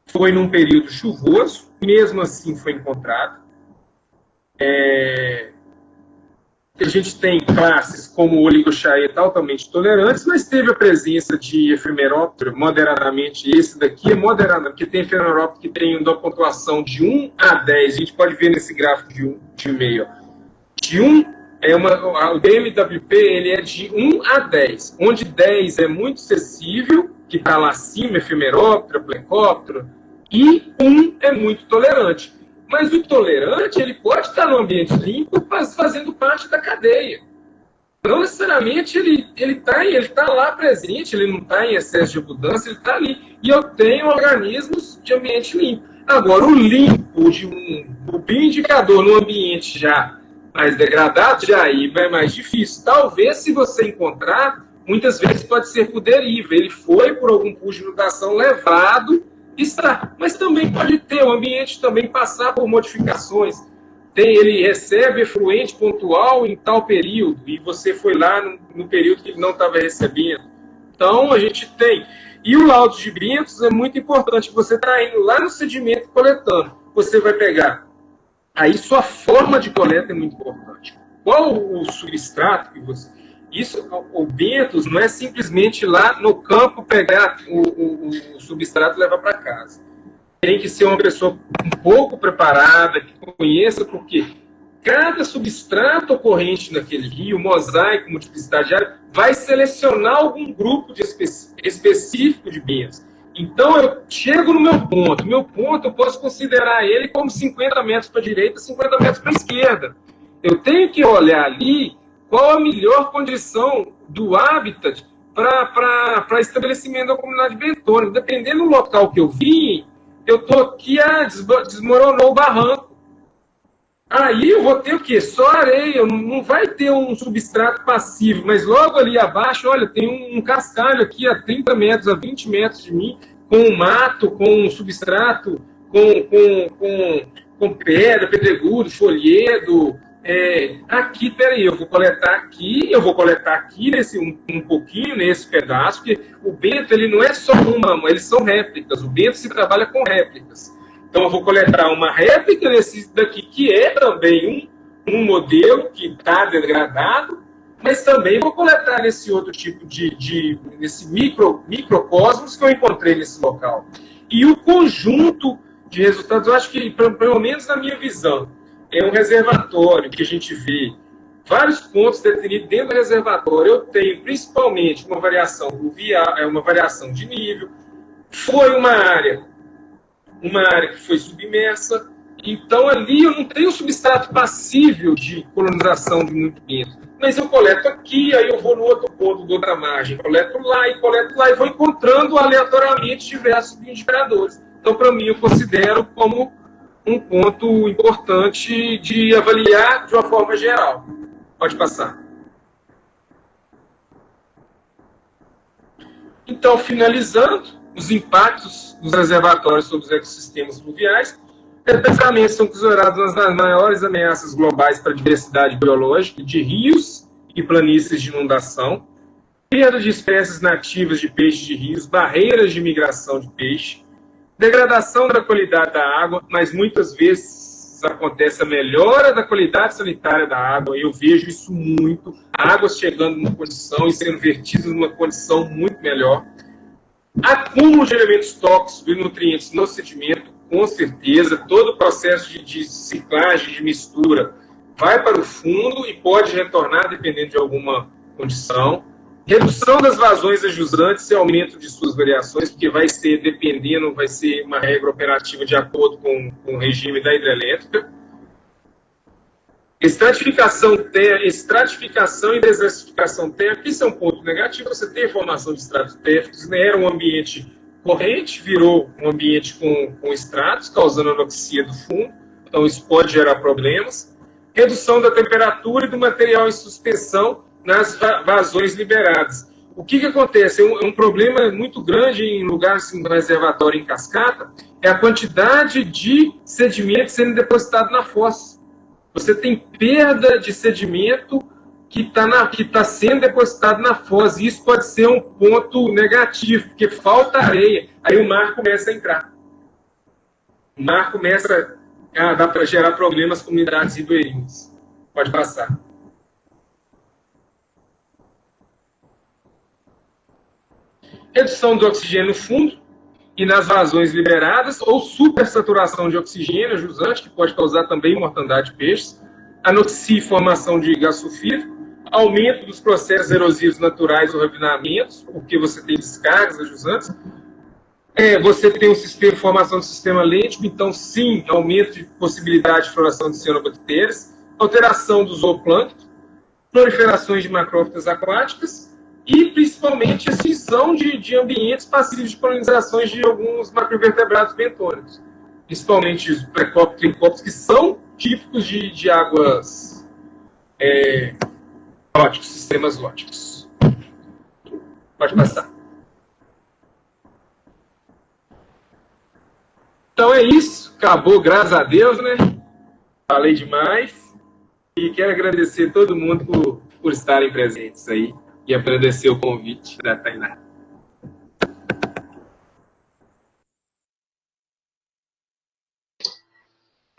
B: foi num período chuvoso, mesmo assim foi encontrado. A gente tem classes como o oligochaeta altamente tolerantes, mas teve a presença de efemeróptero moderadamente. Esse daqui é moderado, porque tem efemeróptero que tem uma pontuação de 1 a 10. A gente pode ver nesse gráfico de meio. De 1, o DMWP ele é de 1 a 10, onde 10 é muito acessível, que está lá acima, efemeróptero, plecóptero, e 1 é muito tolerante. Mas o tolerante, ele pode estar no ambiente limpo, fazendo parte da cadeia. Não necessariamente ele está lá presente, ele não está em excesso de abundância, ele está ali. E eu tenho organismos de ambiente limpo. Agora, o limpo de um bioindicador no ambiente já mais degradado, já aí é mais difícil. Talvez, se você encontrar, muitas vezes pode ser por deriva. Ele foi, por algum custo de inundação, levado, está. Mas também pode ter, o ambiente também passar por modificações. Ele recebe efluente pontual em tal período, e você foi lá no período que ele não estava recebendo. Então, a gente tem. E o laudo de bentos é muito importante. Você está indo lá no sedimento coletando. Você vai pegar. Aí, sua forma de coleta é muito importante. Qual o substrato que você... Isso, o bentos não é simplesmente lá no campo pegar o substrato e levar para casa. Tem que ser uma pessoa um pouco preparada, que conheça, porque cada substrato ocorrente naquele rio, mosaico, multiplicidade de área, vai selecionar algum grupo específico de bentos. Então, eu chego no meu ponto eu posso considerar ele como 50 metros para a direita, 50 metros para a esquerda. Eu tenho que olhar ali qual a melhor condição do habitat para estabelecimento da comunidade bentônica. Dependendo do local que eu vim, eu estou aqui, desmoronou o barranco. Aí eu vou ter o quê? Só areia, não vai ter um substrato passivo, mas logo ali abaixo, olha, tem um cascalho aqui a 30 metros, a 20 metros de mim, com mato, com substrato, com pedra, pedregulho, folhedo. Aqui, peraí, eu vou coletar aqui nesse, um pouquinho nesse pedaço, porque o bento ele não é só eles são réplicas, o bento se trabalha com réplicas. Então eu vou coletar uma réplica desse daqui, que é também um modelo que está degradado, mas também vou coletar nesse outro tipo nesse microcosmos que eu encontrei nesse local. E o conjunto de resultados, eu acho que, pelo menos na minha visão, é um reservatório que a gente vê vários pontos definidos dentro do reservatório. Eu tenho principalmente uma variação fluvial, uma variação de nível. Foi uma área que foi submersa. Então ali eu não tenho substrato passível de colonização de muito bento. Mas eu coleto aqui, aí eu vou no outro ponto, da outra margem, coleto lá e vou encontrando aleatoriamente diversos indicadores. Então, para mim, eu considero como um ponto importante de avaliar de uma forma geral. Pode passar. Então, finalizando, os impactos dos reservatórios sobre os ecossistemas fluviais, especialmente são considerados as maiores ameaças globais para a diversidade biológica de rios e planícies de inundação, perda de espécies nativas de peixes de rios, barreiras de migração de peixe, degradação da qualidade da água, mas muitas vezes acontece a melhora da qualidade sanitária da água. Eu vejo isso muito, águas chegando numa condição e sendo vertidas numa condição muito melhor. Acúmulo de elementos tóxicos e nutrientes no sedimento, com certeza, todo o processo de ciclagem, de mistura, vai para o fundo e pode retornar dependendo de alguma condição. Redução das vazões a jusante e aumento de suas variações, porque vai ser, dependendo, vai ser uma regra operativa de acordo com o regime da hidrelétrica. Estratificação e desertificação térmica, isso é um ponto negativo. Você tem formação de estratos térmicos, né? Era um ambiente corrente, virou um ambiente com estratos, causando anoxia do fundo, então isso pode gerar problemas. Redução da temperatura e do material em suspensão nas vazões liberadas. O que acontece? É um problema muito grande em lugares como reservatório em cascata, é a quantidade de sedimento sendo depositado na fossa. Você tem perda de sedimento que está sendo depositado na foz. E isso pode ser um ponto negativo, porque falta areia. Aí o mar começa a entrar. O mar começa a dar para gerar problemas com umidades ribeirinhas. Pode passar. Redução do oxigênio no fundo e nas vazões liberadas, ou supersaturação de oxigênio jusante, que pode causar também mortandade de peixes, anoxia e formação de gás sulfídrico, aumento dos processos erosivos naturais ou refinamentos, porque você tem descargas ajusantes, você tem um sistema, formação do sistema lêntico, então sim, aumento de possibilidade de floração de cianobactérias, alteração do zooplâncton, proliferações de macrófitas aquáticas e principalmente extinção de ambientes passíveis de colonizações de alguns macroinvertebrados bentônicos, principalmente os precópicos e tricópicos, que são típicos de águas lóticos, sistemas lóticos. Pode passar. Então é isso, acabou, graças a Deus, né? Falei demais. E quero agradecer todo mundo por estarem presentes aí e agradecer o convite da Tainá.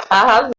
A: Arrasou.